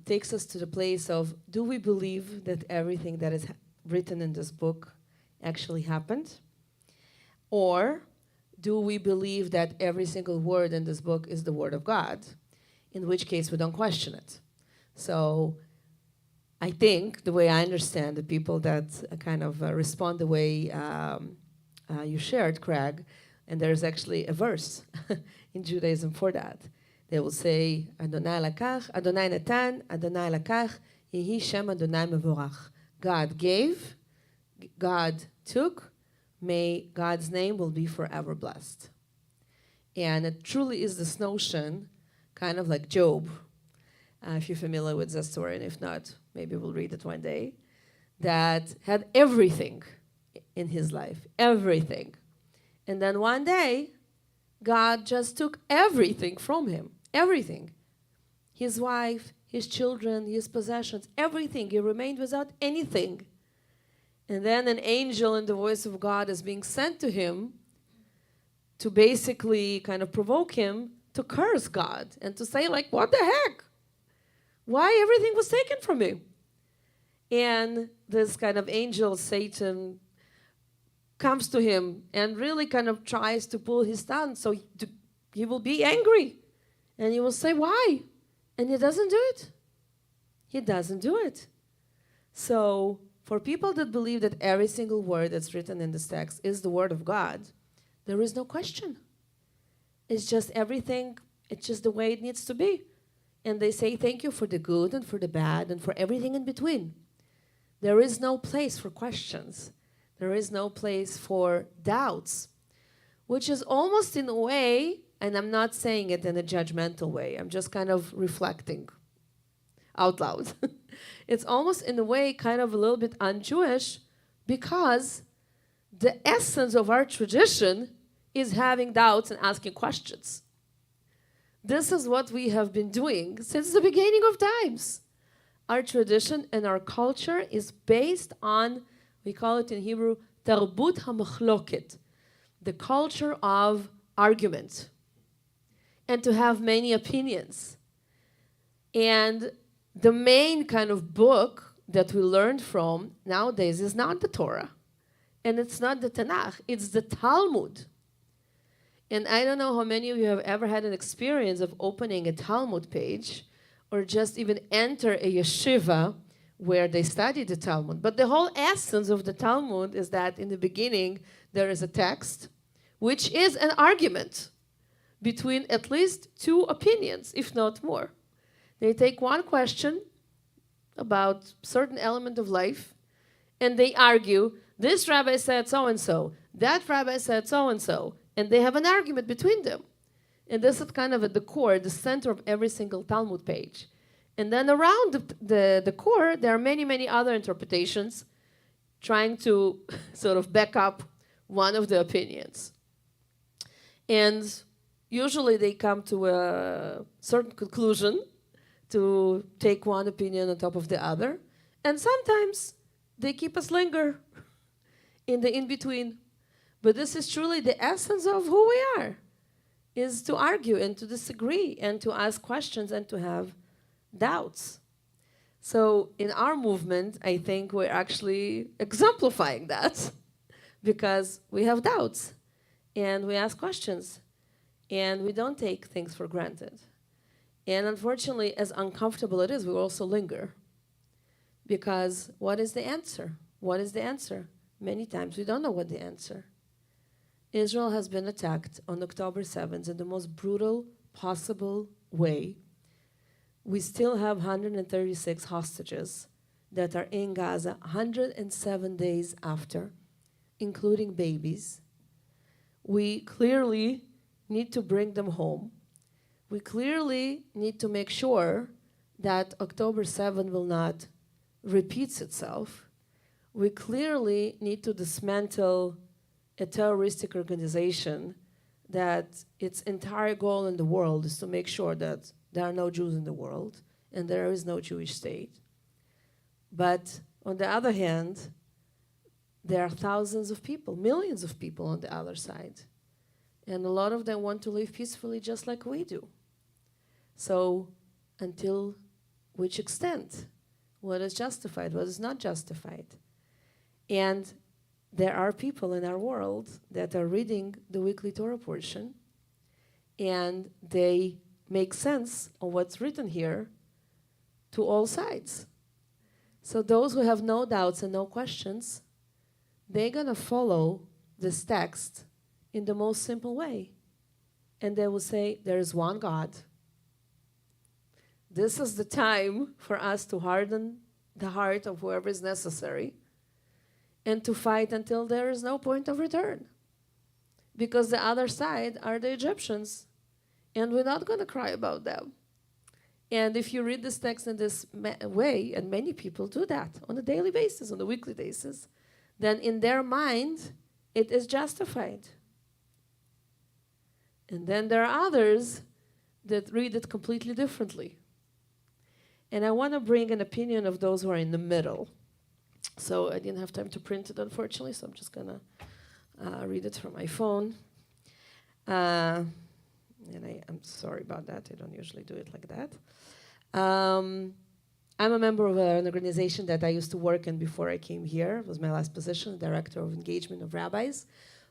takes us to the place of, do we believe that everything that is written in this book actually happened? Or do we believe that every single word in this book is the word of God? In which case we don't question it. So I think the way I understand the people that kind of respond the way you shared, Craig, and there's actually a verse in Judaism for that. They will say, Adonai lakach, Adonai natan, Adonai lakach, yehi shem Adonai mevorach. God gave, God took, may God's name will be forever blessed. And it truly is this notion, kind of like Job, if you're familiar with that story, and if not, maybe we'll read it one day, that had everything in his life, everything. And then one day, God just took everything from him, everything. His wife, his children, his possessions, everything. He remained without anything. And then an angel in the voice of God is being sent to him to basically kind of provoke him to curse God and to say, like, what the heck? Why everything was taken from me? And this kind of angel, Satan, comes to him and really kind of tries to pull his tongue, so he will be angry. And he will say, why? And he doesn't do it. He doesn't do it. So For people that believe that every single word that's written in this text is the word of God, there is no question. It's just everything, it's just the way it needs to be. And they say thank you for the good and for the bad and for everything in between. There is no place for questions. There is no place for doubts, which is almost in a way, and I'm not saying it in a judgmental way, I'm just kind of reflecting out loud. It's almost in a way kind of a little bit un-Jewish because the essence of our tradition is having doubts and asking questions. This is what we have been doing since the beginning of times. Our tradition and our culture is based on, we call it in Hebrew, tarbut hamachloket, the culture of argument, and to have many opinions. And the main kind of book that we learned from nowadays is not the Torah, and it's not the Tanakh, it's the Talmud. And I don't know how many of you have ever had an experience of opening a Talmud page or just even enter a yeshiva where they study the Talmud. But the whole essence of the Talmud is that in the beginning there is a text, which is an argument between at least two opinions, if not more. They take one question about certain element of life, and they argue, this rabbi said so-and-so, that rabbi said so-and-so, and they have an argument between them. And this is kind of at the core, the center of every single Talmud page. And then around the core, there are many, many other interpretations trying to sort of back up one of the opinions. And usually they come to a certain conclusion to take one opinion on top of the other. And sometimes they keep us linger in the in-between. But this is truly the essence of who we are, is to argue and to disagree and to ask questions and to have doubts. So in our movement, I think we're actually exemplifying that because we have doubts and we ask questions and we don't take things for granted. And unfortunately, as uncomfortable it is, we also linger. Because what is the answer? What is the answer? Many times we don't know what the answer. Israel has been attacked on October 7th in the most brutal possible way. We still have 136 hostages that are in Gaza 107 days after, including babies. We clearly need to bring them home. We clearly need to make sure that October 7 will not repeat itself. We clearly need to dismantle a terroristic organization that its entire goal in the world is to make sure that there are no Jews in the world and there is no Jewish state. But on the other hand, there are thousands of people, millions of people on the other side. And a lot of them want to live peacefully just like we do. So until which extent? What is justified? What is not justified? And there are people in our world that are reading the weekly Torah portion and they make sense of what's written here to all sides. So those who have no doubts and no questions, they're going to follow this text in the most simple way. And they will say, there is one God. This is the time for us to harden the heart of whoever is necessary and to fight until there is no point of return. Because the other side are the Egyptians, and we're not going to cry about them. And if you read this text in this way, and many people do that on a daily basis, on a weekly basis, then in their mind, it is justified. And then there are others that read it completely differently. And I want to bring an opinion of those who are in the middle. So I didn't have time to print it, unfortunately, so I'm just going to read it from my phone. And I'm sorry about that. I don't usually do it like that. I'm a member of an organization that I used to work in before I came here. It was my last position, Director of Engagement of Rabbis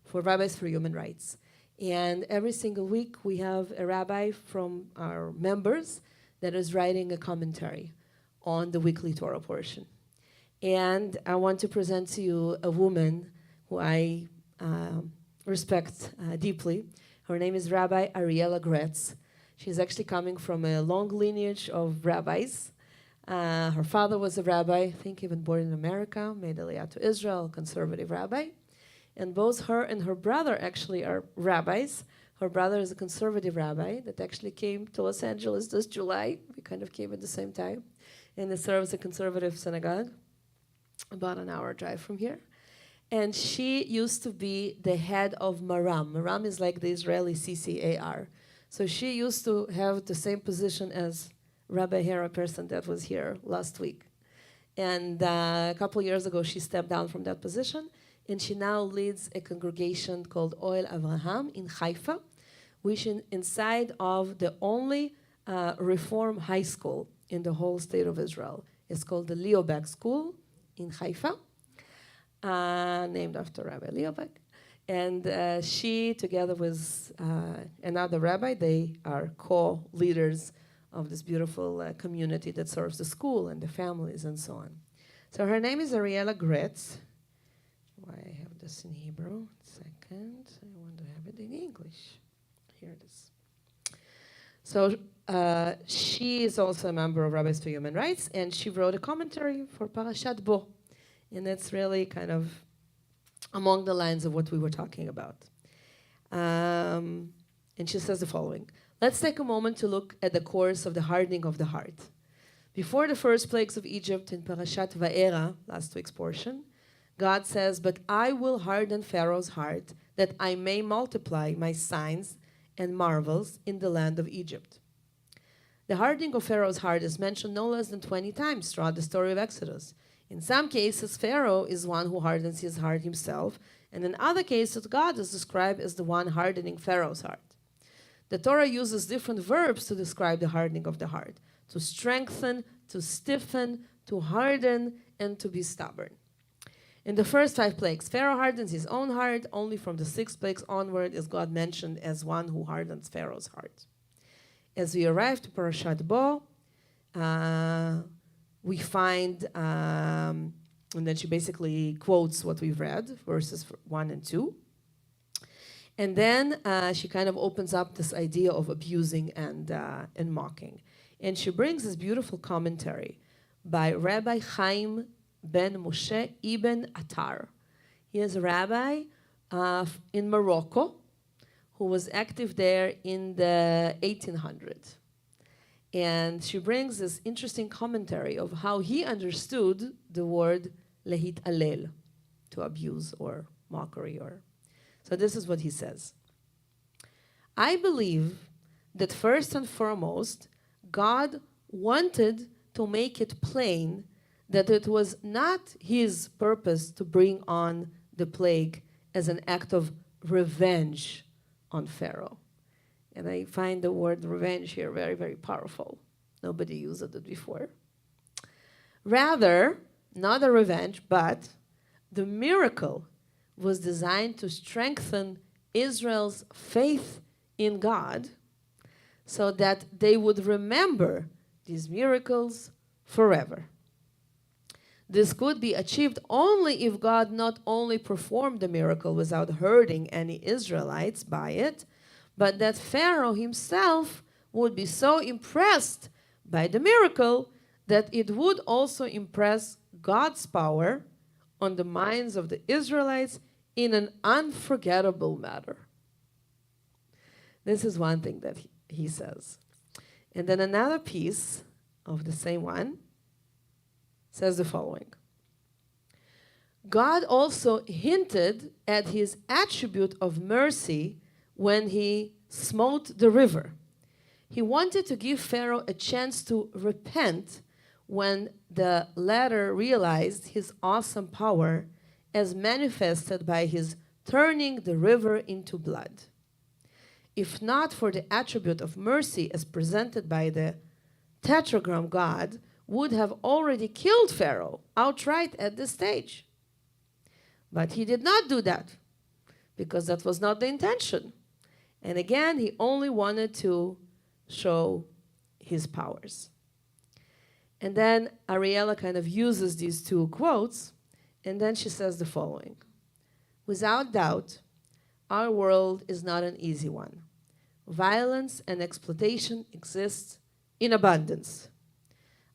for Human Rights. And every single week we have a rabbi from our members that is writing a commentary on the weekly Torah portion. And I want to present to you a woman who I respect deeply. Her name is Rabbi Ariella Gretz. She's actually coming from a long lineage of rabbis. Her father was a rabbi, I think even born in America, made Aliyah to Israel, conservative rabbi. And both her and her brother actually are rabbis. Her brother is a conservative rabbi that actually came to Los Angeles this July. We kind of came at the same time. And he serves a conservative synagogue, about an hour drive from here. And she used to be the head of Maram. Maram is like the Israeli CCAR. So she used to have the same position as Rabbi Hera person that was here last week. And a couple years ago, she stepped down from that position, and she now leads a congregation called Oel Avraham in Haifa, which is inside of the only Reform high school in the whole state of Israel. It's called the Liobek School in Haifa, named after Rabbi Liobek. And she, together with another rabbi, they are co-leaders of this beautiful community that serves the school and the families and so on. So her name is Ariella Gretz. Why I have this in Hebrew? Second, I want to have it in English. Here it is. So she is also a member of Rabbis for Human Rights, and she wrote a commentary for Parashat Bo. And that's really kind of among the lines of what we were talking about. And she says the following. Let's take a moment to look at the course of the hardening of the heart. Before the first plagues of Egypt in Parashat Va'era, last week's portion, God says, "But I will harden Pharaoh's heart, that I may multiply my signs and marvels in the land of Egypt." The hardening of Pharaoh's heart is mentioned no less than 20 times throughout the story of Exodus. In some cases, Pharaoh is one who hardens his heart himself, and in other cases, God is described as the one hardening Pharaoh's heart. The Torah uses different verbs to describe the hardening of the heart: to strengthen, to stiffen, to harden, and to be stubborn. In the first 5 plagues, Pharaoh hardens his own heart. Only from the 6 plagues onward is God mentioned as one who hardens Pharaoh's heart. As we arrive to Parashat Bo, we find, and then she basically quotes what we've read, verses 1 and 2. And then she kind of opens up this idea of abusing and mocking. And she brings this beautiful commentary by Rabbi Chaim ben Moshe ibn Attar. He is a rabbi in Morocco who was active there in the 1800s. And she brings this interesting commentary of how he understood the word lehit alel, to abuse or mockery. So this is what he says. I believe that first and foremost, God wanted to make it plain that it was not his purpose to bring on the plague as an act of revenge on Pharaoh. And I find the word revenge here very, very powerful. Nobody used it before. Rather, not a revenge, but the miracle was designed to strengthen Israel's faith in God so that they would remember these miracles forever. This could be achieved only if God not only performed the miracle without hurting any Israelites by it, but that Pharaoh himself would be so impressed by the miracle that it would also impress God's power on the minds of the Israelites in an unforgettable manner. This is one thing that he says. And then another piece of the same one says the following. God also hinted at his attribute of mercy when he smote the river. He wanted to give Pharaoh a chance to repent when the latter realized his awesome power as manifested by his turning the river into blood. If not for the attribute of mercy as presented by the tetragram, God would have already killed Pharaoh outright at this stage. But he did not do that because that was not the intention. And again, he only wanted to show his powers. And then Ariella kind of uses these two quotes, and then she says the following. Without doubt, our world is not an easy one. Violence and exploitation exist in abundance.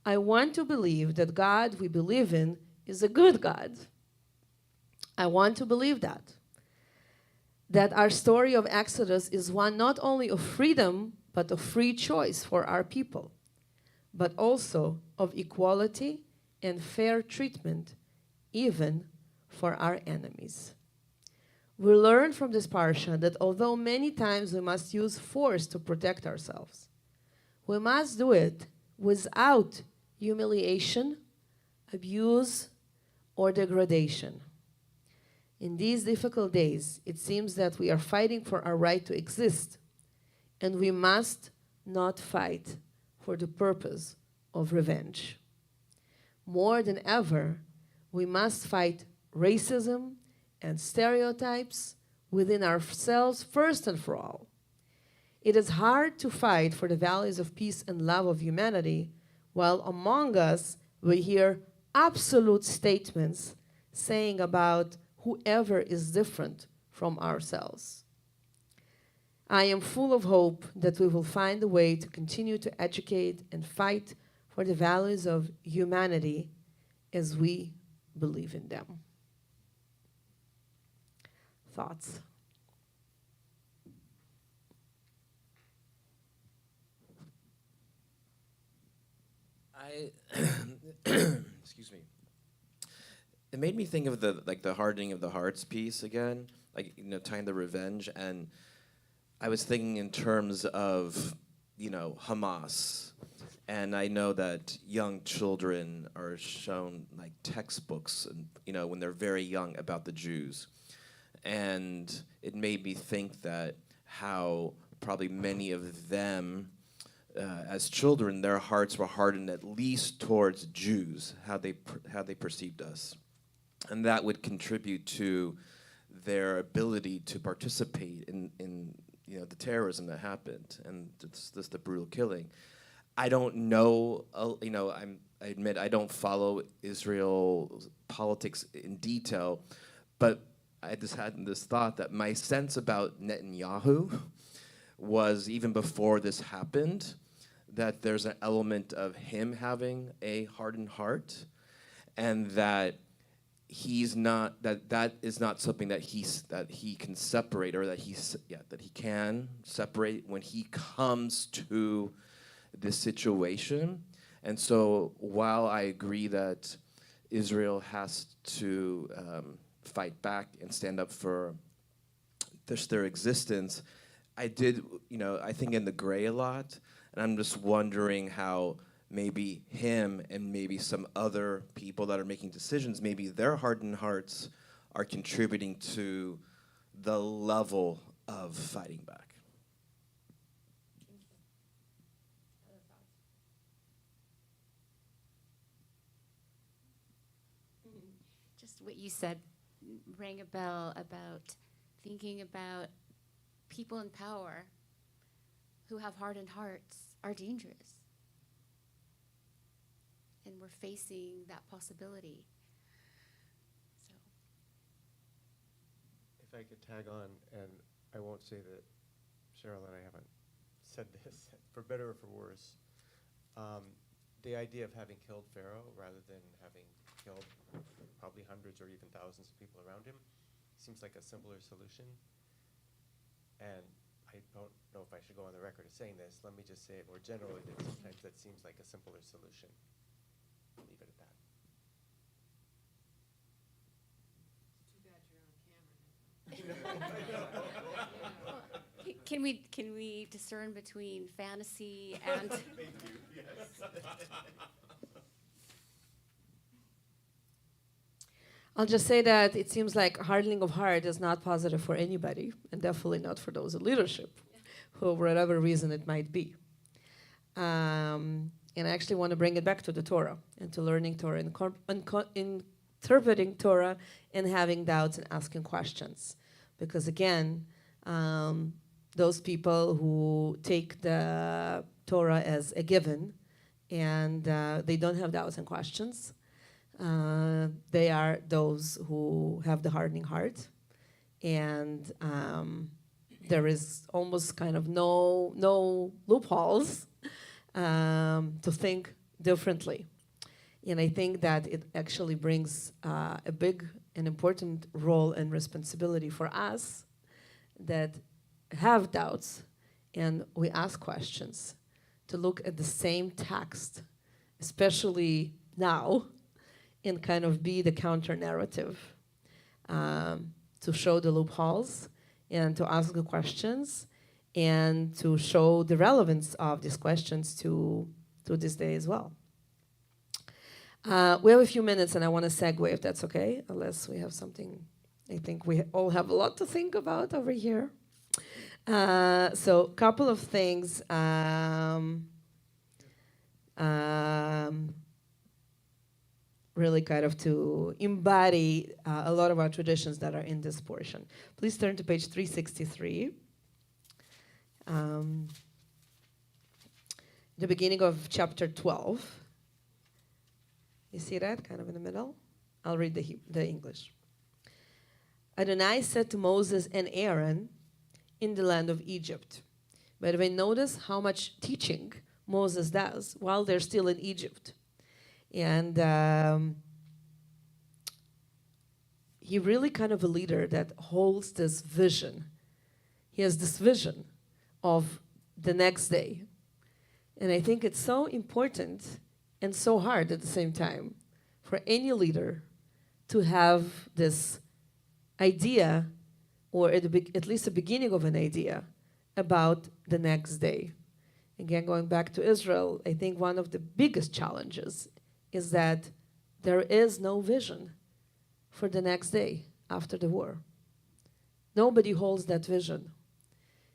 I want to believe that God we believe in is a good God. I want to believe that our story of Exodus is one not only of freedom, but of free choice for our people, but also of equality and fair treatment, even for our enemies. We learn from this parasha that although many times we must use force to protect ourselves, we must do it without humiliation, abuse, or degradation. In these difficult days, it seems that we are fighting for our right to exist, and we must not fight for the purpose of revenge. More than ever, we must fight racism and stereotypes within ourselves first and for all. It is hard to fight for the values of peace and love of humanity, while among us we hear absolute statements saying about whoever is different from ourselves. I am full of hope that we will find a way to continue to educate and fight for the values of humanity as we believe in them. Thoughts? Excuse me. It made me think of the hardening of the hearts piece again, tying the revenge, and I was thinking in terms of, Hamas, and I know that young children are shown like textbooks, and when they're very young about the Jews, and it made me think that how probably many of them, as children, their hearts were hardened at least towards Jews, how they perceived us. And that would contribute to their ability to participate in the terrorism that happened and the brutal killing. I don't know, I admit I don't follow Israel politics in detail, but I just had this thought that my sense about Netanyahu was, even before this happened, that there's an element of him having a hardened heart, and that he's not, that is not something that he can separate, or that he can separate when he comes to this situation. And so while I agree that Israel has to fight back and stand up for their existence, I think in the gray a lot, and I'm just wondering how maybe him and maybe some other people that are making decisions, maybe their hardened hearts are contributing to the level of fighting back. Just what you said rang a bell about thinking about people in power who have hardened hearts are dangerous. And we're facing that possibility. So, if I could tag on, and I won't say that Cheryl and I haven't said this, for better or for worse, the idea of having killed Pharaoh rather than having killed probably hundreds or even thousands of people around him seems like a simpler solution. And I don't know if I should go on the record as saying this. Let me just say it more generally, that sometimes that seems like a simpler solution. Leave it at that. Too bad you're on camera. can we discern between fantasy and Thank you, yes. I'll just say that it seems like hardening of heart is not positive for anybody, and definitely not for those in leadership, for whatever reason it might be. And I actually want to bring it back to the Torah and to learning Torah and interpreting Torah and having doubts and asking questions. Because again, those people who take the Torah as a given and they don't have doubts and questions. They are those who have the hardening heart, and there is almost kind of no loopholes to think differently. And I think that it actually brings a big and important role and responsibility for us that have doubts and we ask questions to look at the same text, especially now, and kind of be the counter narrative, to show the loopholes and to ask the questions and to show the relevance of these questions to this day as well. We have a few minutes and I want to segue, if that's okay, unless we have something. I think we all have a lot to think about over here. So a couple of things. Really kind of to embody a lot of our traditions that are in this portion. Please turn to page 363. The beginning of chapter 12. You see that kind of in the middle? I'll read the English. Adonai said to Moses and Aaron in the land of Egypt. By the way, notice how much teaching Moses does while they're still in Egypt. And he really kind of a leader that holds this vision. He has this vision of the next day. And I think it's so important and so hard at the same time for any leader to have this idea, or at least the beginning of an idea, about the next day. Again, going back to Israel, I think one of the biggest challenges is that there is no vision for the next day after the war. Nobody holds that vision.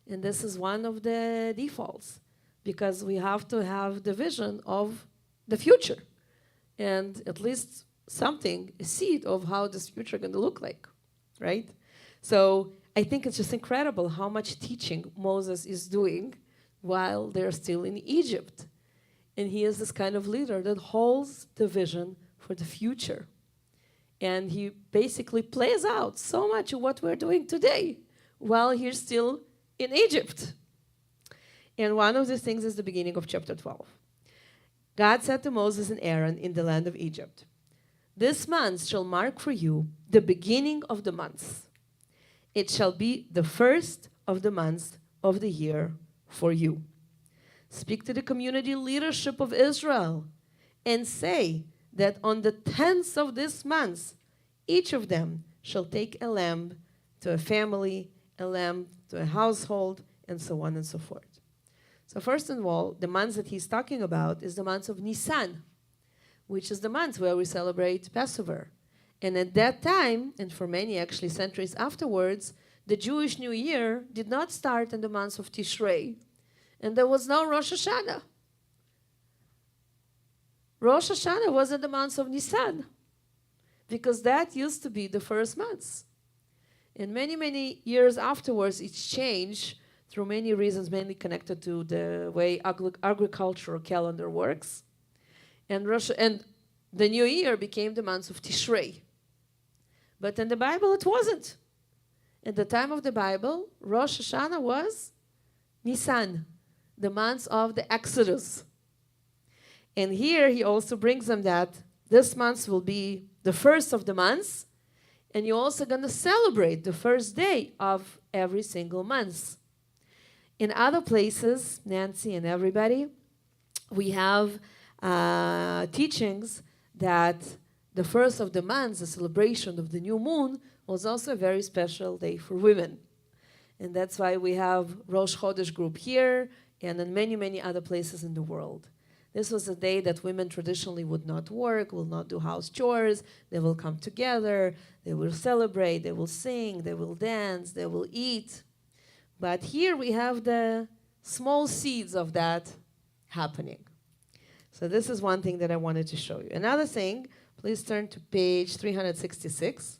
And this is one of the defaults, because we have to have the vision of the future, and at least something, a seed of how this future is going to look like, right? So I think it's just incredible how much teaching Moses is doing while they're still in Egypt. And he is this kind of leader that holds the vision for the future. And he basically plays out so much of what we're doing today while he's still in Egypt. And one of the things is the beginning of chapter 12. God said to Moses and Aaron in the land of Egypt, "This month shall mark for you the beginning of the months. It shall be the first of the months of the year for you. Speak to the community leadership of Israel and say that on the 10th of this month, each of them shall take a lamb to a family, a lamb to a household, and so on and so forth." So first of all, the months that he's talking about is the month of Nisan, which is the month where we celebrate Passover. And at that time, and for many actually centuries afterwards, the Jewish New Year did not start in the month of Tishrei, and there was no Rosh Hashanah. Rosh Hashanah was in the month of Nisan, because that used to be the first month. And many, many years afterwards, it's changed through many reasons, mainly connected to the way agricultural calendar works. And the New Year became the month of Tishrei. But in the Bible, it wasn't. At the time of the Bible, Rosh Hashanah was Nisan, the month of the Exodus. And here he also brings them that this month will be the first of the months, and you're also going to celebrate the first day of every single month. In other places, Nancy and everybody, we have teachings that the first of the months, the celebration of the new moon, was also a very special day for women. And that's why we have Rosh Chodesh group here and in many, many other places in the world. This was a day that women traditionally would not work, will not do house chores. They will come together, they will celebrate, they will sing, they will dance, they will eat. But here we have the small seeds of that happening. So this is one thing that I wanted to show you. Another thing, please turn to page 366.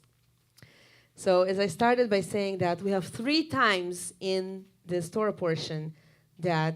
So as I started by saying that we have 3 times in this Torah portion that